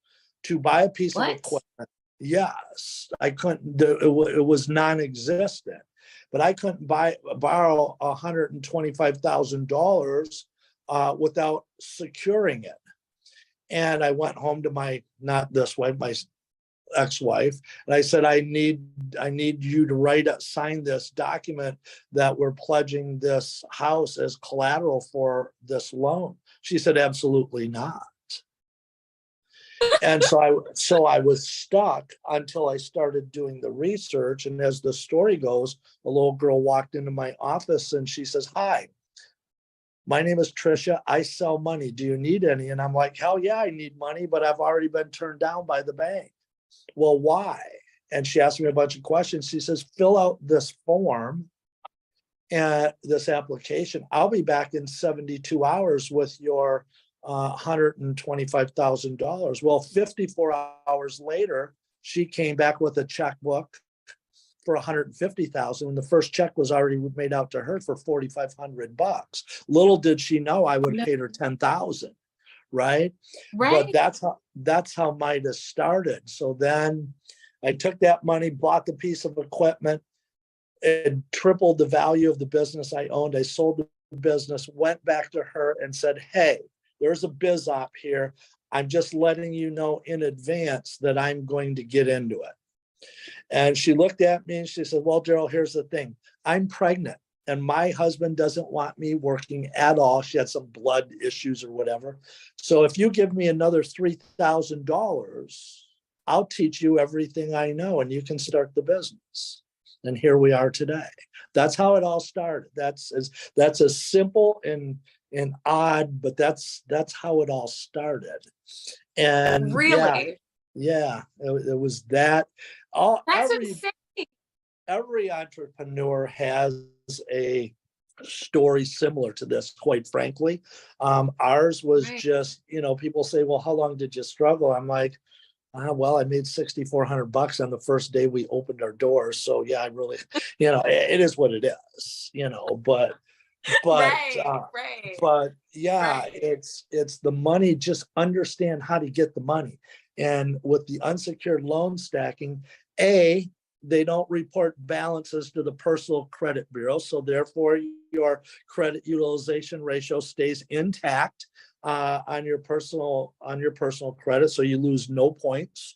to buy a piece of equipment. Yes, I couldn't. It was non-existent. But I couldn't borrow $125,000 without securing it. And I went home to my ex-wife, and I said, I need you to sign this document that we're pledging this house as collateral for this loan. She said, absolutely not. And so I was stuck until I started doing the research. And as the story goes, a little girl walked into my office and she says, "Hi, my name is Trisha. I sell money. Do you need any?" And I'm like, "Hell yeah, I need money, but I've already been turned down by the bank." "Well, why?" And she asked me a bunch of questions. She says, "Fill out this form and this application. I'll be back in 72 hours with your $125,000. Well, 54 hours later, she came back with a checkbook for $150,000, and the first check was already made out to her for $4,500. Little did she know I would have paid her $10,000, right? But that's how Midas started. So then I took that money, bought the piece of equipment. It tripled the value of the business I owned. I sold the business, went back to her and said, "Hey, there's a biz op here. I'm just letting you know in advance that I'm going to get into it. And she looked at me and she said, well, Darrell, here's the thing. I'm pregnant and my husband doesn't want me working at all. She had some blood issues or whatever. So if you give me another $3,000, I'll teach you everything I know and you can start the business. And here we are today. That's how it all started. That's as simple and odd, but that's how it all started. And Really? it was that. That's insane. Every entrepreneur has a story similar to this, quite frankly. Ours was just, people say, well, how long did you struggle? I'm like, well, I made $6,400 on the first day we opened our doors. So yeah, I really, it is what it is, but yeah, right. It's the money, just understand how to get the money. And with the unsecured loan stacking, they don't report balances to the personal credit bureau. So therefore your credit utilization ratio stays intact on your personal credit. So you lose no points.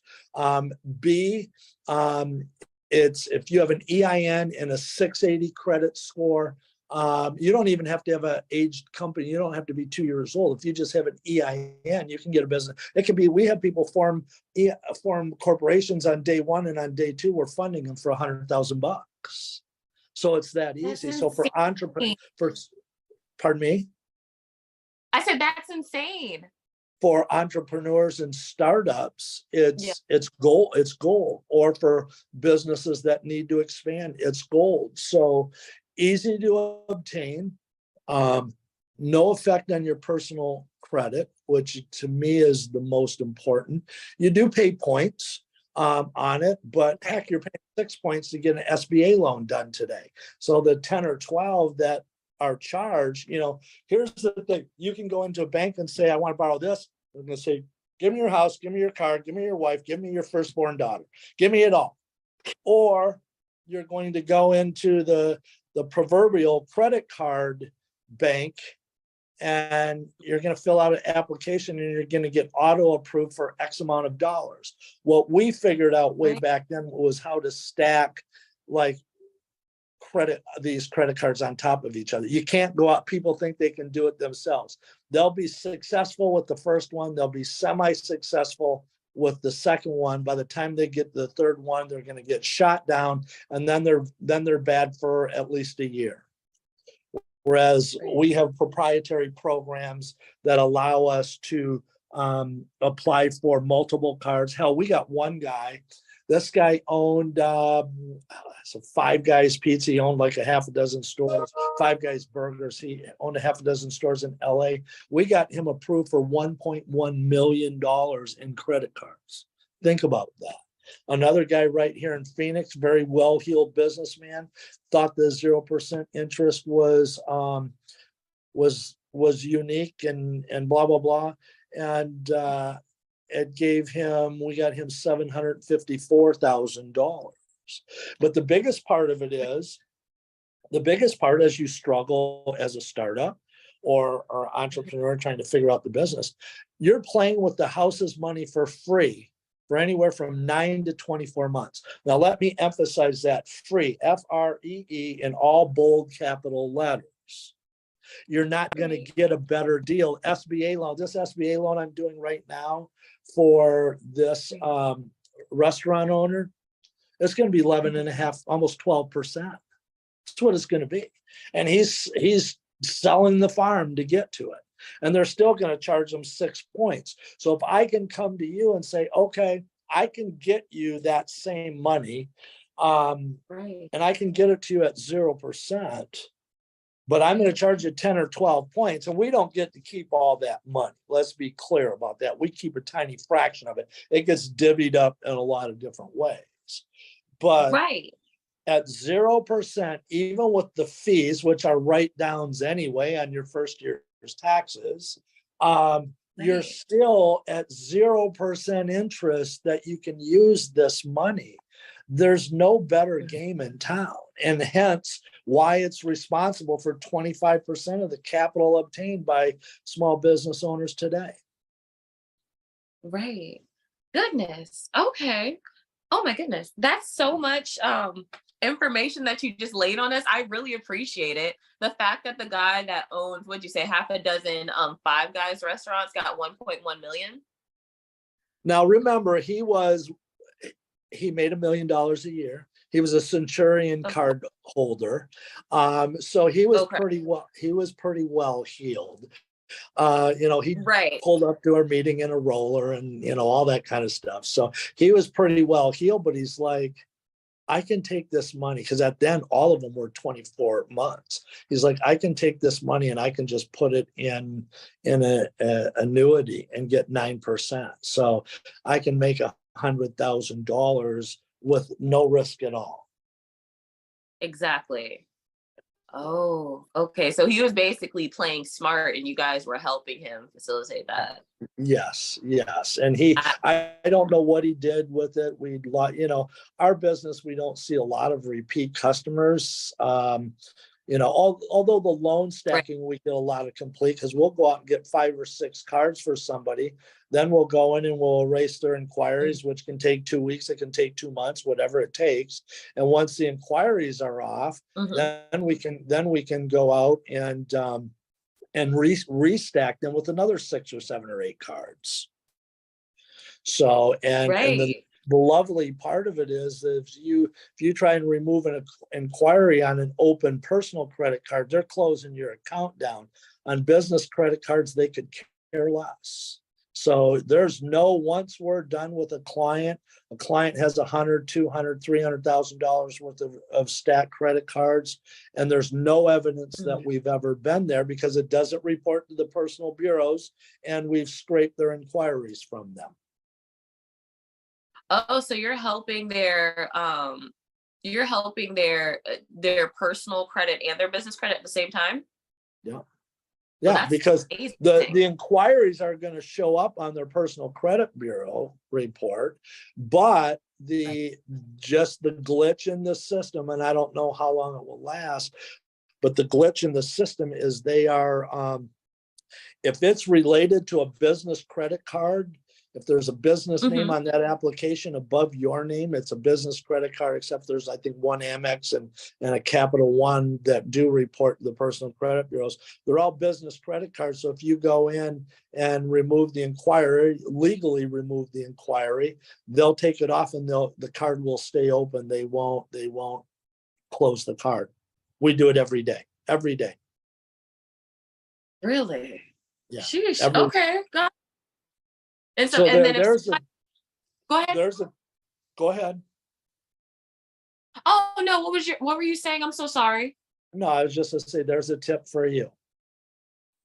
B, it's if you have an EIN and a 680 credit score, you don't even have to have an aged company. You don't have to be 2 years old. If you just have an EIN, you can get a business. It can be, we have people form corporations on day one, and on day two, we're funding them for $100,000. So it's that easy. So for entrepreneurs, pardon me? I said, that's insane. For entrepreneurs and startups, it's gold. Or for businesses that need to expand, it's gold. So easy to obtain, no effect on your personal credit, which to me is the most important. You do pay points on it, but heck, you're paying 6 points to get an SBA loan done today. So the 10 or 12 that are charged, here's the thing. You can go into a bank and say, I want to borrow this. They're going to say, give me your house, give me your car, give me your wife, give me your firstborn daughter, give me it all. Or you're going to go into the proverbial credit card bank and you're going to fill out an application and you're going to get auto approved for X amount of dollars. What we figured out way back then was how to stack these credit cards on top of each other. You can't go out. People think they can do it themselves. They'll be successful with the first one. They'll be semi-successful with the second one. By the time they get the third one, they're going to get shot down, and then they're bad for at least a year. Whereas we have proprietary programs that allow us to apply for multiple cards. Hell, we got one guy. This guy owned Five Guys Pizza. He owned like a half a dozen stores. Five Guys Burgers. He owned a half a dozen stores in LA. We got him approved for $1.1 million in credit cards. Think about that. Another guy right here in Phoenix, very well-heeled businessman, thought the 0% interest was unique and blah blah blah, and we got him $754,000. But the biggest part of it is, as you struggle as a startup or entrepreneur trying to figure out the business, you're playing with the house's money for free for anywhere from 9 to 24 months. Now, let me emphasize that: free, F-R-E-E, in all bold capital letters. You're not going to get a better deal. SBA loan, this SBA loan I'm doing right now for this restaurant owner, it's going to be 11.5, almost 12%. That's what it's going to be. And he's selling the farm to get to it. And they're still going to charge them 6 points. So if I can come to you and say, okay, I can get you that same money, and I can get it to you at 0%, but I'm going to charge you 10 or 12 points, and we don't get to keep all that money. Let's be clear about that. We keep a tiny fraction of it. It gets divvied up in a lot of different ways. But at 0%, even with the fees, which are write-downs anyway on your first year's taxes, you're still at 0% interest that you can use this money. There's no better game in town. and hence why it's responsible for 25% of the capital obtained by small business owners today. Right. Goodness. Okay. Oh my goodness. That's so much information that you just laid on us. I really appreciate it. The fact that the guy that owns, what'd you say, half a dozen Five Guys restaurants got 1.1 million. Now remember, he made $1 million a year. He was a Centurion card holder. So he was pretty well heeled. He Right. pulled up to our meeting in a roller and, all that kind of stuff. So he was pretty well heeled, but he's like, I can take this money, because at then all of them were 24 months. He's like, I can take this money and I can just put it in a annuity and get 9%. So I can make $100,000 with no risk at all. Exactly. Oh, okay. So he was basically playing smart and you guys were helping him facilitate that. Yes. And I don't know what he did with it. Our business, we don't see a lot of repeat customers. Although the loan stacking, we get a lot of complete, because we'll go out and get 5 or 6 cards for somebody. Then we'll go in and we'll erase their inquiries, which can take 2 weeks. It can take 2 months, whatever it takes. And once the inquiries are off, then we can go out and restack them with another 6 or 7 or 8 cards. So, and the lovely part of it is that if you try and remove an inquiry on an open personal credit card, they're closing your account down. On business credit cards, they could care less. So there's once we're done with a client has $100,000, $200,000, $300,000 worth of stacked credit cards, and there's no evidence that we've ever been there, because it doesn't report to the personal bureaus, and we've scraped their inquiries from them. Oh, so you're helping their personal credit and their business credit at the same time? Yeah. Well, Yeah, because the inquiries are going to show up on their personal credit bureau report, but just the glitch in the system, and I don't know how long it will last, but the glitch in the system is they are, if it's related to a business credit card, if there's a business name on that application above your name, it's a business credit card, except there's, I think, one Amex and a Capital One that do report to the personal credit bureaus. They're all business credit cards. So if you go in and remove the inquiry, legally remove the inquiry, they'll take it off and the card will stay open. They won't close the card. We do it every day. Really? Yeah. Sheesh. Okay. Got. And so and then go ahead. Go ahead. Oh no, what were you saying? I'm so sorry. No, I was just to say there's a tip for you.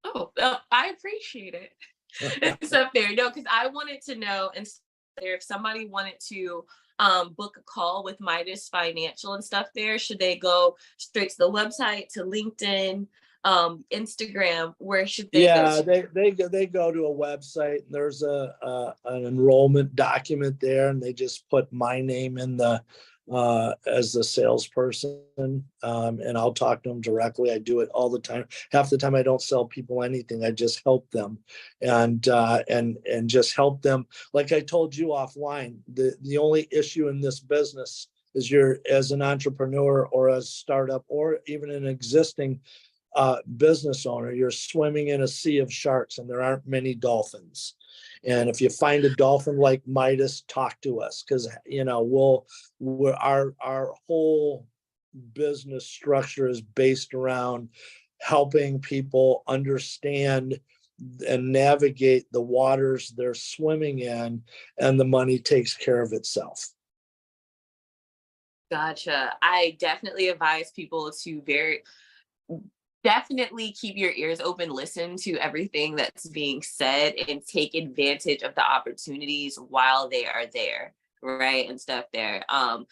Oh, I appreciate it. It's up there. No, because I wanted to know, and if somebody wanted to book a call with Midas Financial and stuff there, should they go straight to the website, to LinkedIn, Instagram? Where should they go? They go to a website, and there's an enrollment document there, and they just put my name in the as the salesperson, and I'll talk to them directly. I do it all the time. Half the time I don't sell people anything. I just help them and just help them. Like I told you offline, the only issue in this business is you're, as an entrepreneur or a startup or even an existing business owner, you're swimming in a sea of sharks and there aren't many dolphins. And if you find a dolphin like Midas, talk to us, because our whole business structure is based around helping people understand and navigate the waters they're swimming in, and the money takes care of itself. Gotcha. I definitely advise people to definitely keep your ears open, listen to everything that's being said, and take advantage of the opportunities while they are there, right? And stuff there. I'm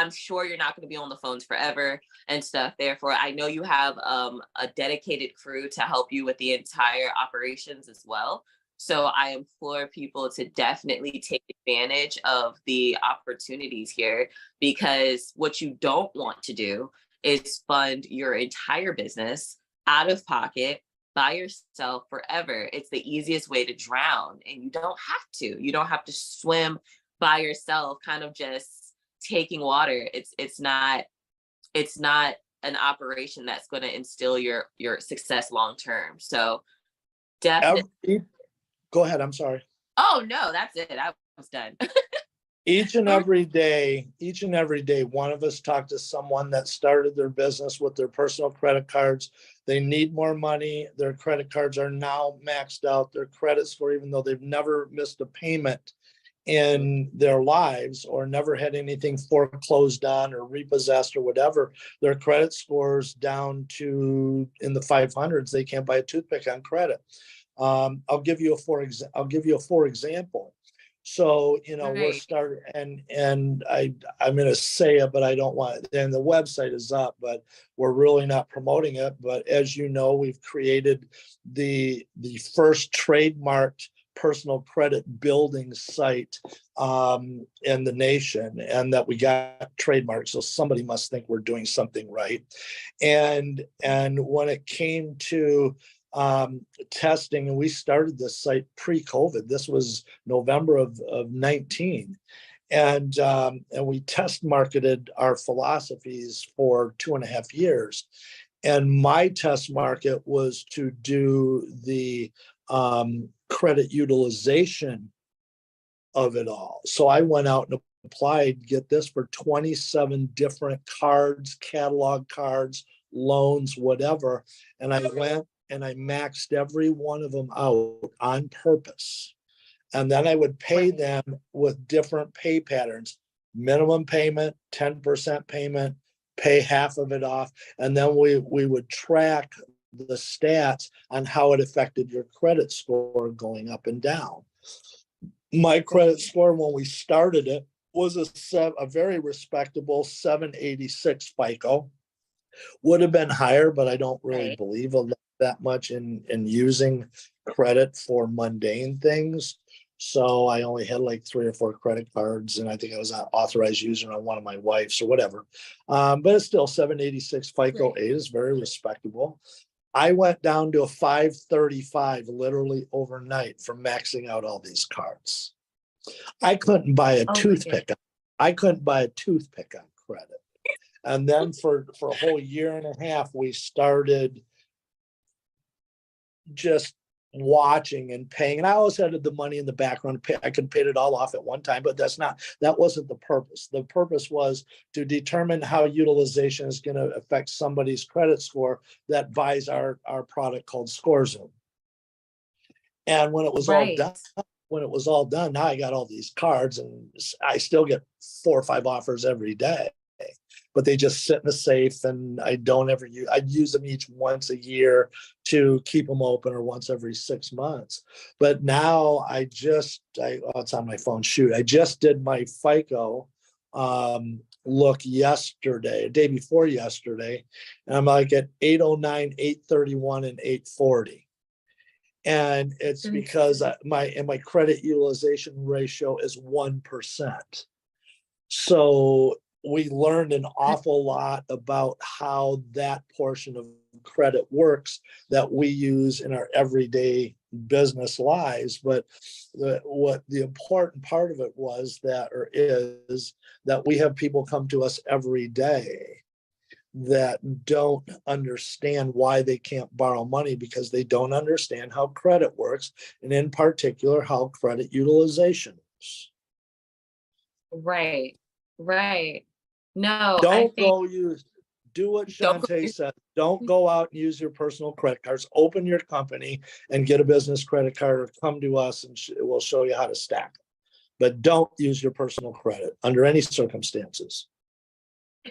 sure you're not going to be on the phones forever and stuff. Therefore, I know you have a dedicated crew to help you with the entire operations as well. So I implore people to definitely take advantage of the opportunities here, because what you don't want to do is fund your entire business out of pocket by yourself forever. It's the easiest way to drown, and you don't have to. You don't have to swim by yourself, kind of just taking water. It's not an operation that's going to instill your success long term. So definitely. Go ahead. I'm sorry. Oh no, that's it. I was done. Each and every day, one of us talked to someone that started their business with their personal credit cards. They need more money. Their credit cards are now maxed out. Their credit score, even though they've never missed a payment in their lives or never had anything foreclosed on or repossessed or whatever, their credit scores down to in the 500s. They can't buy a toothpick on credit. I'll give you a for example. So, we're Right. starting, and I'm going to say it, but I don't want, and the website is up, but we're really not promoting it. But as you know, we've created the first trademarked personal credit building site in the nation, and that we got trademarked. So somebody must think we're doing something right. And when it came to testing, and we started this site pre-COVID. This was November of 19, and we test marketed our philosophies for 2.5 years. And my test market was to do the credit utilization of it all. So I went out and applied, get this, for 27 different cards, catalog cards, loans, whatever. And I went and I maxed every one of them out on purpose. And then I would pay them with different pay patterns: minimum payment, 10% payment, pay half of it off. And then we would track the stats on how it affected your credit score going up and down. My credit score when we started it was a very respectable 786 FICO. Would have been higher, but I don't really believe that much in using credit for mundane things. So I only had like 3 or 4 credit cards, and I think I was an authorized user on one of my wife's or whatever. But it's still 786 FICO 8 is very respectable. I went down to a 535 literally overnight from maxing out all these cards. I couldn't buy a toothpick. I couldn't buy a toothpick on credit. And then for a whole year and a half, we started just watching and paying. And I always had the money in the background. I could pay it all off at one time, but that wasn't the purpose. The purpose was to determine how utilization is going to affect somebody's credit score that buys our product called ScoreZoom. And when it was all done, now I got all these cards, and I still get 4 or 5 offers every day. But they just sit in the safe, and I don't ever use. I use them each once a year to keep them open, or once every 6 months. But now it's on my phone. Shoot, I just did my FICO look yesterday, day before yesterday, and I'm like at 809, 831, and 840. And it's because my credit utilization ratio is 1%. So we learned an awful lot about how that portion of credit works that we use in our everyday business lives. But the important part of it is that we have people come to us every day that don't understand why they can't borrow money, because they don't understand how credit works, and in particular, how credit utilization is. Right. No, Do what Shantae said. Don't go out and use your personal credit cards. Open your company and get a business credit card, or come to us and we'll show you how to stack it. But don't use your personal credit under any circumstances.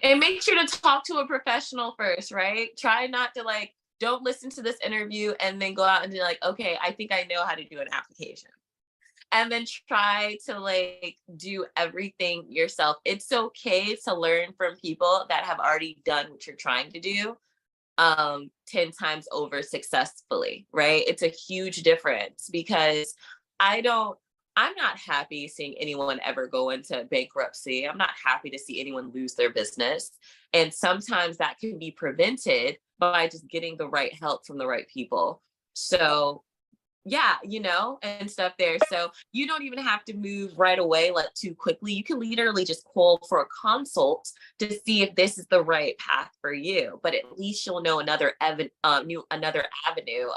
And make sure to talk to a professional first, right? Try not to don't listen to this interview and then go out and be like, okay, I think I know how to do an application. And then try to do everything yourself. It's okay to learn from people that have already done what you're trying to do, 10 times over successfully, right? It's a huge difference because I don't, I'm not happy seeing anyone ever go into bankruptcy. I'm not happy to see anyone lose their business. And sometimes that can be prevented by just getting the right help from the right people. So yeah, and stuff there. So you don't even have to move right away, like too quickly. You can literally just call for a consult to see if this is the right path for you. But at least you'll know another avenue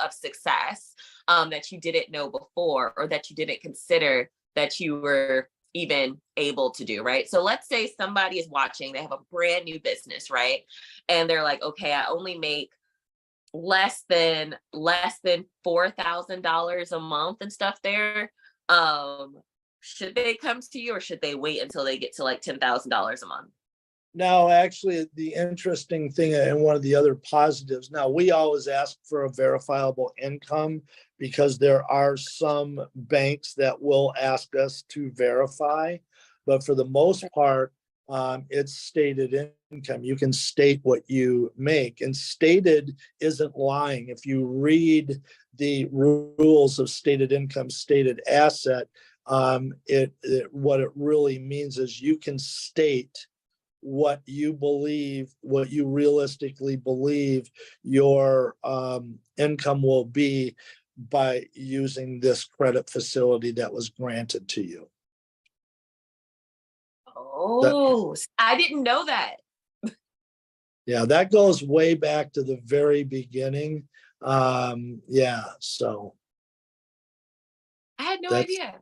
of success that you didn't know before, or that you didn't consider that you were even able to do, right? So let's say somebody is watching, they have a brand new business, right? And they're like, okay, I only make less than $4,000 a month and stuff there. Should they come to you, or should they wait until they get to like $10,000 a month? Now, actually, the interesting thing and one of the other positives, now we always ask for a verifiable income because there are some banks that will ask us to verify, but for the most part, it's stated income. You can state what you make, and stated isn't lying. If you read the rules of stated income, stated asset, what it really means is you can state what you believe, what you realistically believe your income will be by using this credit facility that was granted to you. That, Oh, I didn't know that. yeah, that goes way back to the very beginning. Yeah, so I had no that's, idea.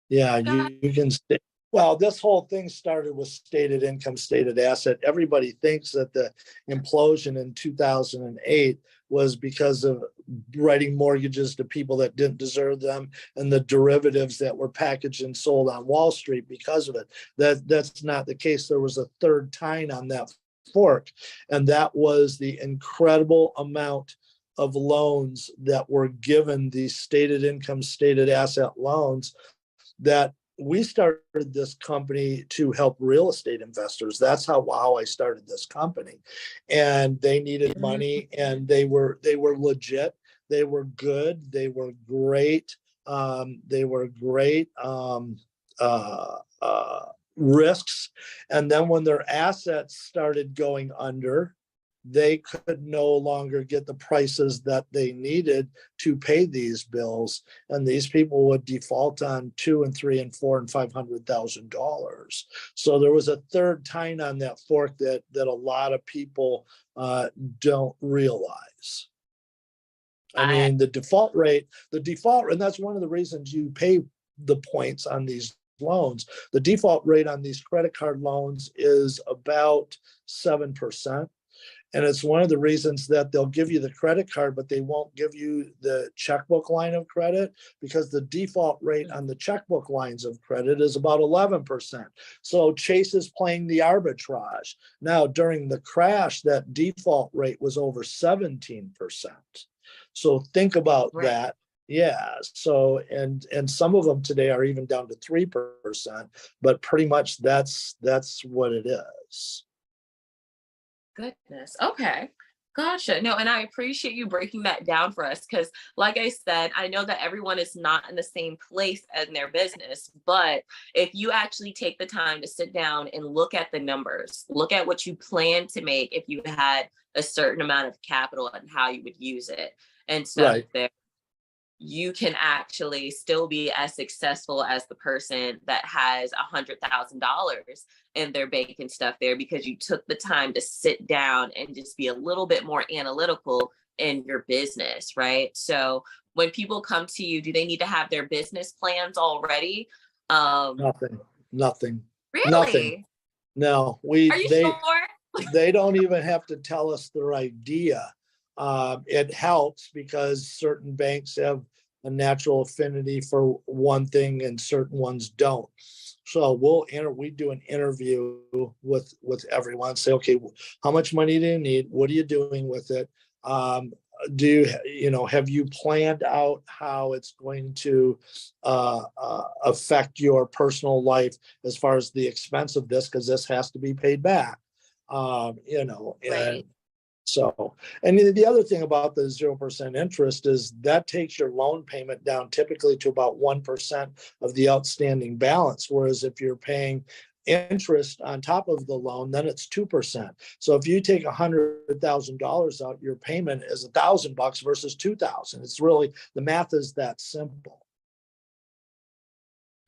yeah, God. you can stay. Well, this whole thing started with stated income, stated asset. Everybody thinks that the implosion in 2008 was because of writing mortgages to people that didn't deserve them, and the derivatives that were packaged and sold on Wall Street because of it. That's not the case. There was a third tine on that fork, and that was the incredible amount of loans that were given, these stated income, stated asset loans, that we started this company to help real estate investors. That's how I started this company. And they needed money, and they were legit. They were good. They were great. They were great risks. And then when their assets started going under, they could no longer get the prices that they needed to pay these bills, and these people would default on $2 and $3 and $4 and $500,000. So there was a third tine on that fork that a lot of people don't realize. I mean, the default rate, and that's one of the reasons you pay the points on these loans. The default rate on these credit card loans is about 7%. And it's one of the reasons that they'll give you the credit card, but they won't give you the checkbook line of credit, because the default rate on the checkbook lines of credit is about 11%. So Chase is playing the arbitrage. Now, during the crash, that default rate was over 17%. So think about that. Yeah. So, and some of them today are even down to 3%, but pretty much that's what it is. Goodness. Okay. Gotcha. No, and I appreciate you breaking that down for us because, like I said, I know that everyone is not in the same place in their business. But if you actually take the time to sit down and look at the numbers, look at what you plan to make if you had a certain amount of capital and how you would use it and stuff there, you can actually still be as successful as the person that has $100,000 in their bank and stuff there, because you took the time to sit down and just be a little bit more analytical in your business, right? So when people come to you, do they need to have their business plans already? Nothing. Really? No, Are you sure? They don't even have to tell us their idea. It helps because certain banks have a natural affinity for one thing and certain ones don't. So we do an interview with everyone, say, okay, how much money do you need? What are you doing with it? Have you planned out how it's going to affect your personal life as far as the expense of this? Because this has to be paid back. And So, and the other thing about the 0% interest is that takes your loan payment down typically to about 1% of the outstanding balance. Whereas if you're paying interest on top of the loan, then it's 2%. So if you take $100,000 out, your payment is $1,000 versus 2,000. It's really, the math is that simple.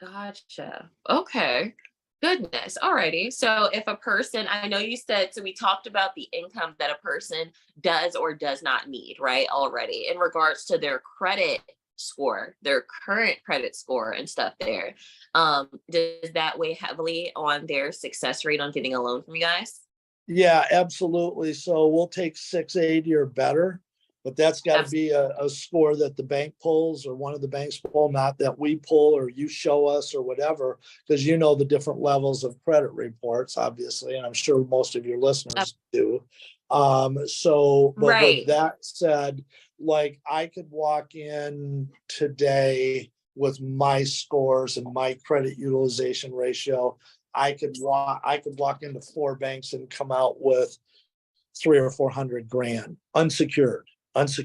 Gotcha. Okay. Goodness. Alrighty. So if a person, I know you said, so we talked about the income that a person does or does not need, right? Already in regards to their credit score, their current credit score and stuff there. Does that weigh heavily on their success rate on getting a loan from you guys? Yeah, absolutely. So we'll take 680 or better, but that's got to be a score that the bank pulls or one of the banks pull, not that we pull or you show us or whatever, because you know the different levels of credit reports, obviously, and I'm sure most of your listeners do. But with Right. that said, like I could walk in today with my scores and my credit utilization ratio. I could walk into 4 banks and come out with 300 or 400 grand unsecured. That's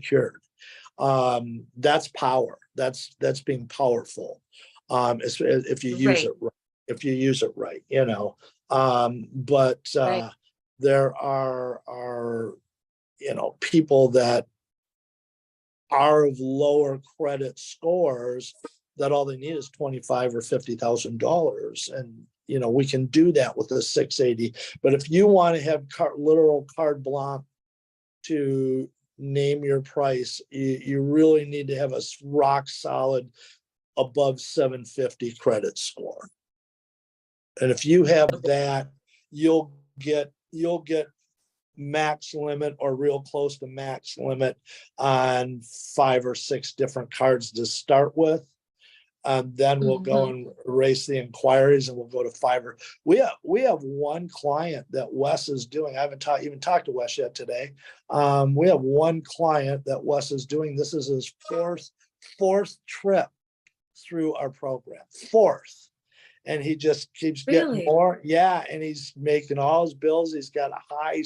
power. That's being powerful. If you use Right. it right, you know. But Right. there are people that are of lower credit scores that all they need is $25,000 or $50,000, and we can do that with a 680. But if you want to have literal carte blanche to name your price, you really need to have a rock solid above 750 credit score. And if you have that, you'll get max limit or real close to max limit on 5 or 6 different cards to start with. Then we'll go and erase the inquiries, and we'll go to Fiverr. We have one client that Wes is doing. I haven't even talked to Wes yet today. We have one client that Wes is doing. This is his fourth trip through our program. Fourth. And he just keeps getting more. Yeah. And he's making all his bills. He's got a high,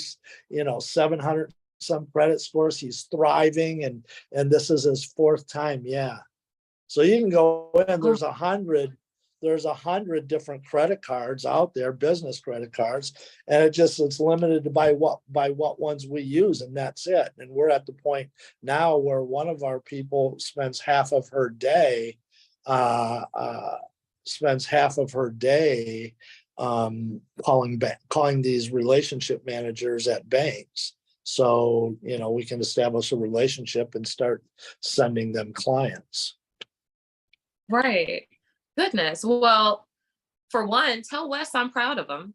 700 some credit scores. He's thriving. And this is his 4th time. Yeah. So you can go in, there's 100 different credit cards out there, business credit cards. And it's limited to by what ones we use. And that's it. And we're at the point now where one of our people spends half of her day, calling these relationship managers at banks. So, we can establish a relationship and start sending them clients. Right. Goodness. Well, for one, tell Wes I'm proud of him.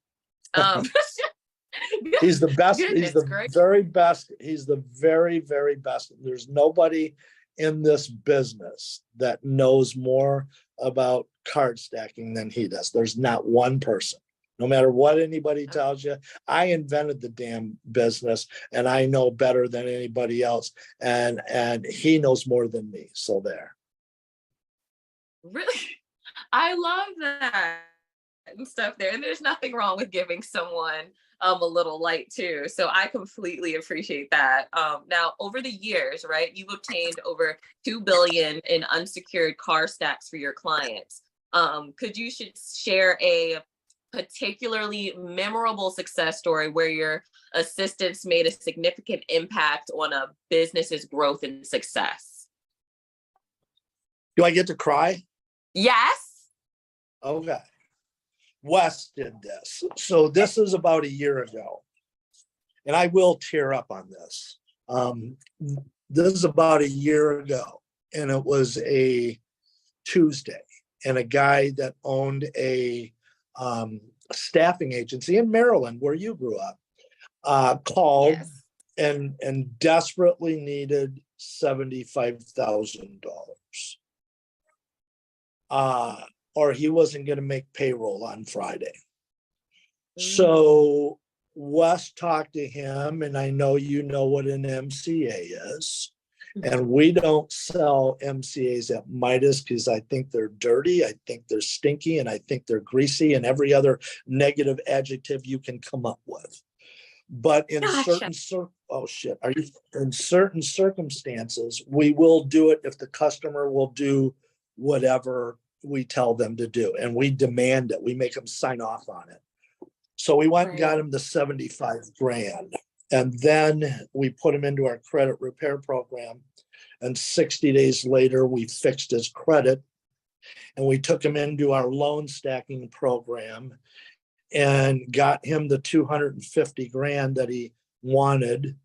He's the best. Goodness, He's the very best. He's the very, very best. There's nobody in this business that knows more about card stacking than he does. There's not one person. No matter what anybody tells you, I invented the damn business and I know better than anybody else. And he knows more than me. So there. Really? I love that and stuff there. And there's nothing wrong with giving someone a little light too. So I completely appreciate that. Now, over the years, right, you've obtained over 2 billion in unsecured car stacks for your clients. Could you share a particularly memorable success story where your assistance made a significant impact on a business's growth and success? Do I get to cry? Yes. Okay. Wes did this. So this is about a year ago. And I will tear up on this. This is about a year ago. And it was a Tuesday. And a guy that owned a staffing agency in Maryland, where you grew up, called and desperately needed $75,000. Or he wasn't going to make payroll on Friday. So Wes talked to him, and I know you know what an MCA is. And we don't sell MCAs at Midas because I think they're dirty, I think they're stinky, and I think they're greasy, and every other negative adjective you can come up with. But in oh shit, are you, in certain circumstances, we will do it if the customer will do whatever we tell them to do, and we demand it. We make them sign off on it. So we went and Right. got him the 75 grand. And then we put him into our credit repair program. And 60 days later, we fixed his credit. And we took him into our loan stacking program and got him the 250 grand that he wanted.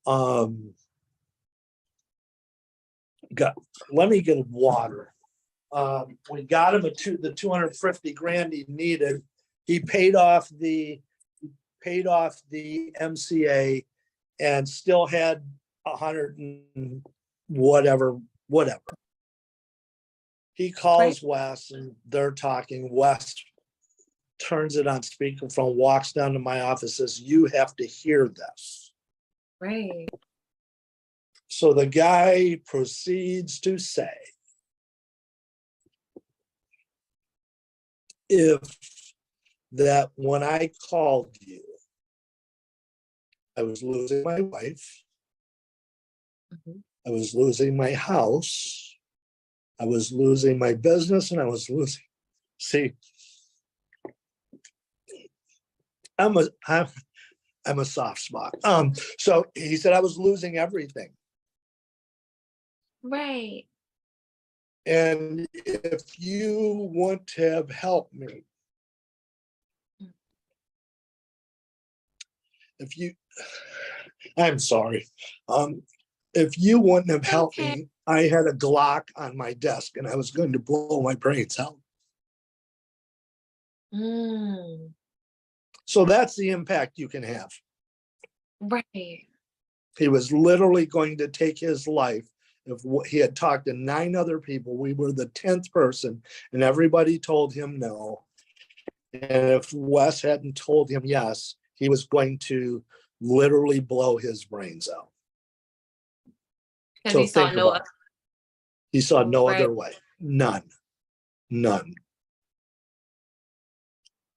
Let me get water. We got him the 250 grand he needed. He paid off the MCA and still had 100 and whatever. He calls Wes and they're talking. Wes turns it on speakerphone, walks down to my office, says, "You have to hear this." Right. So the guy proceeds to say, if that when I called you, I was losing my wife, I was losing my house, I was losing my business, and I was losing. See, I'm a soft spot. So he said I was losing everything. Right. And if you want to have helped me, I'm sorry. If you wouldn't have helped me, I had a Glock on my desk and I was going to blow my brains out. Mm. So that's the impact you can have. Right. He was literally going to take his life. If he had talked to 9 other people, we were the 10th person, and everybody told him no. And if Wes hadn't told him yes, he was going to literally blow his brains out. So think about it. He saw no other way. None.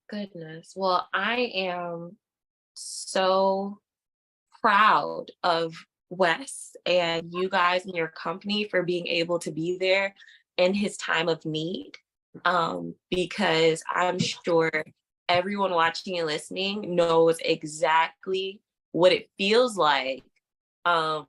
Goodness. Well, I am so proud of Wes and you guys and your company for being able to be there in his time of need. Because I'm sure everyone watching and listening knows exactly what it feels like to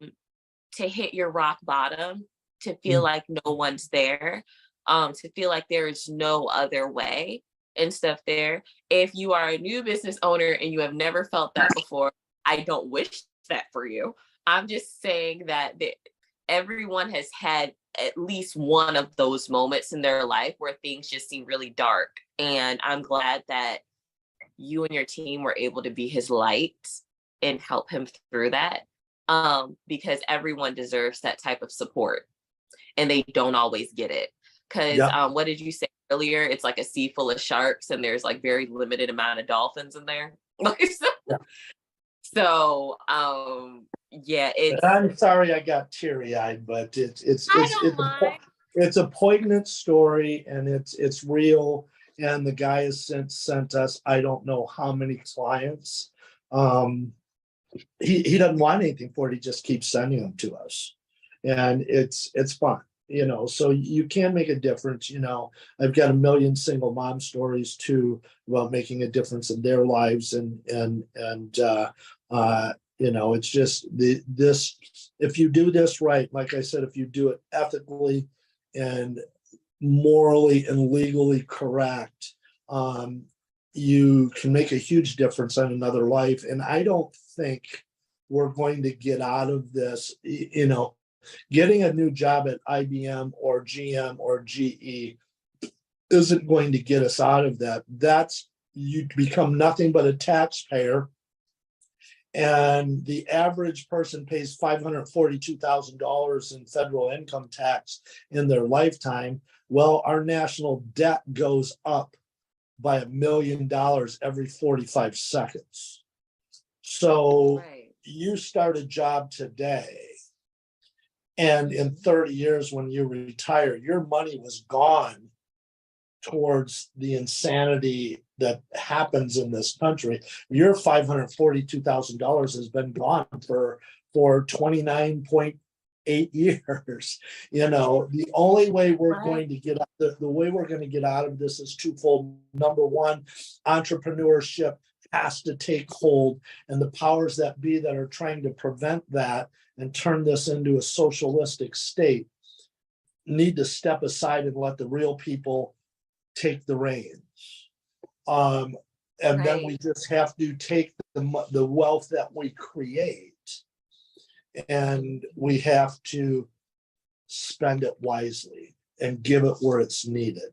hit your rock bottom, to feel like no one's there, to feel like there is no other way and stuff there. If you are a new business owner and you have never felt that before, I don't wish that for you. I'm just saying that everyone has had at least one of those moments in their life where things just seem really dark. And I'm glad that you and your team were able to be his light and help him through that. Because everyone deserves that type of support and they don't always get it. Because what did you say earlier? It's like a sea full of sharks and there's like very limited amount of dolphins in there. So yeah, I'm sorry I got teary-eyed, but it's a poignant story and it's real. And the guy has since sent us, I don't know how many clients. He doesn't want anything for it. He just keeps sending them to us. And it's fun, so you can make a difference. I've got a million single mom stories too about making a difference in their lives. It's just this, if you do this right, like I said, if you do it ethically and morally and legally correct, you can make a huge difference on another life. And I don't think we're going to get out of this, getting a new job at IBM or GM or GE isn't going to get us out of that. You become nothing but a taxpayer. And the average person pays $542,000 in federal income tax in their lifetime. Well, our national debt goes up by $1 million every 45 seconds. So you start a job today, and in 30 years when you retire, your money was gone towards the insanity that happens in this country. Your $542,000 has been gone for 29.8 years. The only way we're going to get the way we're going to get out of this is twofold. Number one, entrepreneurship has to take hold, and the powers that be that are trying to prevent that and turn this into a socialistic state need to step aside and let the real people take the reins. And then we just have to take the wealth that we create, and we have to spend it wisely and give it where it's needed.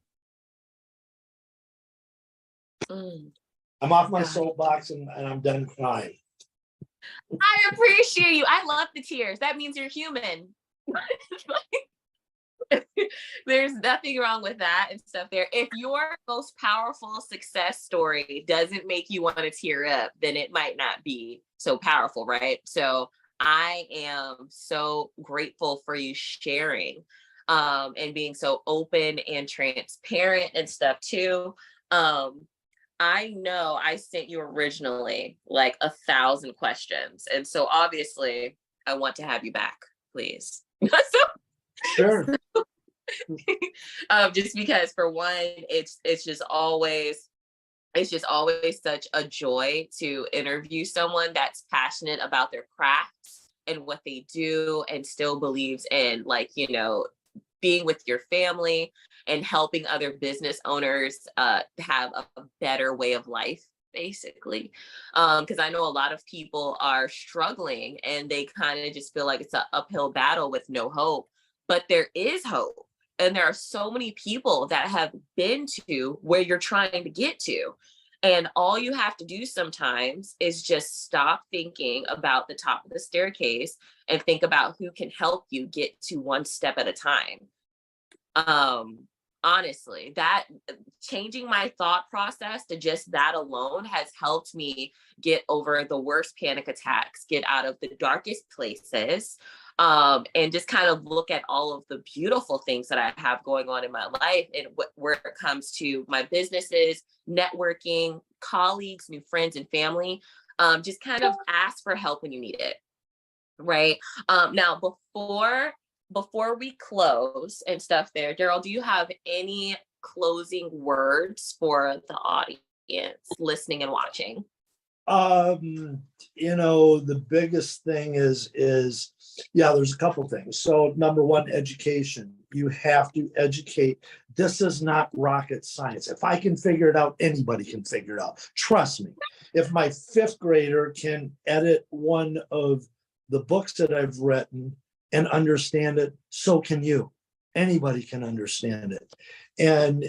I'm off my soapbox and I'm done crying. I appreciate you. I love the tears. That means you're human. There's nothing wrong with that and stuff there. If your most powerful success story doesn't make you want to tear up, then it might not be so powerful, right? So I am so grateful for you sharing and being so open and transparent and stuff too. I know I sent you originally like 1,000 questions. And so obviously I want to have you back, please. Sure. Just because for one, it's just always such a joy to interview someone that's passionate about their craft and what they do and still believes in, like, being with your family and helping other business owners have a better way of life, basically. Because I know a lot of people are struggling and they kind of just feel like it's an uphill battle with no hope, but there is hope. And there are so many people that have been to where you're trying to get to. And all you have to do sometimes is just stop thinking about the top of the staircase and think about who can help you get to one step at a time. Honestly, that changing my thought process to just that alone has helped me get over the worst panic attacks, get out of the darkest places, and just kind of look at all of the beautiful things that I have going on in my life and where it comes to my businesses, networking, colleagues, new friends, and family. Just kind of ask for help when you need it, right? Now, before we close and stuff there, Darrell, do you have any closing words for the audience listening and watching? The biggest thing is there's a couple things. So number one, education. You have to educate. This is not rocket science. If I can figure it out, anybody can figure it out. Trust me. If my fifth grader can edit one of the books that I've written and understand it, so can you. Anybody can understand it. And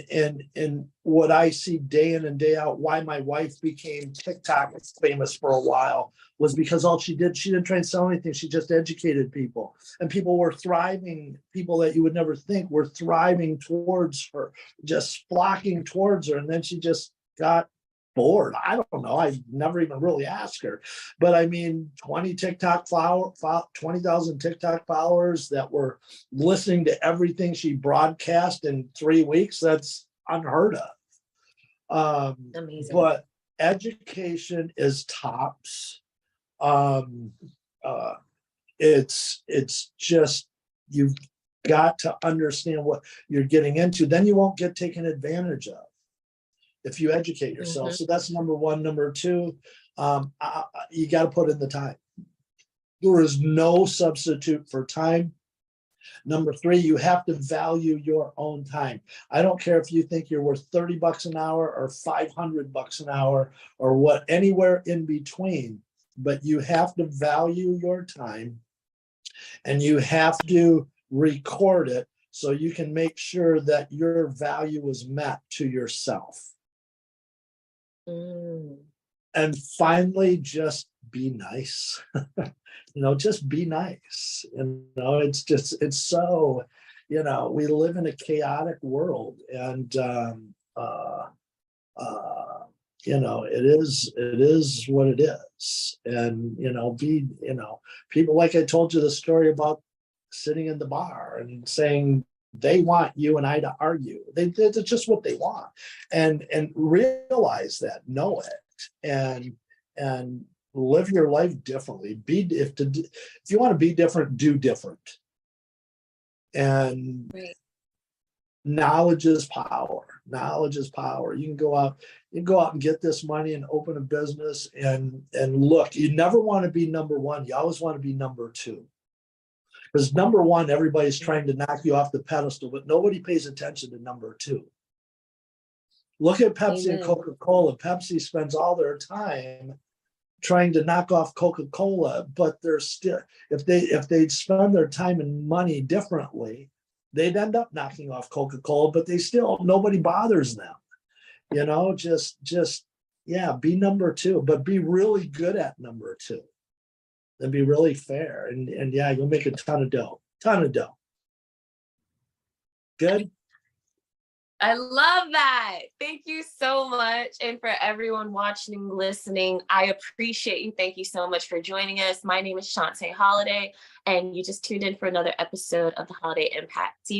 what I see day in and day out, why my wife became TikTok famous for a while, was because all she didn't try and sell anything. She just educated people, and people were thriving. People that you would never think were thriving towards her, just flocking towards her. And then she just got bored. I don't know. I never even really asked her, but I mean, 20,000 TikTok followers that were listening to everything she broadcast in 3 weeks. That's unheard of. Amazing. But education is tops. It's just, you've got to understand what you're getting into. Then you won't get taken advantage of if you educate yourself. Mm-hmm. So that's number one. Number two, you got to put in the time. There is no substitute for time. Number three, you have to value your own time. I don't care if you think you're worth $30 an hour or $500 an hour or what, anywhere in between, but you have to value your time, and you have to record it so you can make sure that your value is met to yourself. And finally, just be nice. Just be nice. It's so, we live in a chaotic world, and it is what it is. And people, like I told you the story about sitting in the bar and saying, They want you and I to argue. It's just what they want. And realize that, know it, and live your life differently. If you want to be different, do different. And Right. knowledge is power. Knowledge is power. You can go out and get this money and open a business and look. You never want to be number one. You always want to be number two. Because number one, everybody's trying to knock you off the pedestal, but nobody pays attention to number two. Look at Pepsi Amen. and Coca-Cola. Pepsi spends all their time trying to knock off Coca-Cola, but they're still, if they'd spend their time and money differently, they'd end up knocking off Coca-Cola, but nobody bothers them. Yeah, be number two, but be really good at number two. And be really fair. And yeah, you'll make a ton of dough. Good. I love that. Thank you so much. And for everyone watching, listening, I appreciate you. Thank you so much for joining us. My name is Shantae Holliday, and you just tuned in for another episode of the Holiday Impact TV.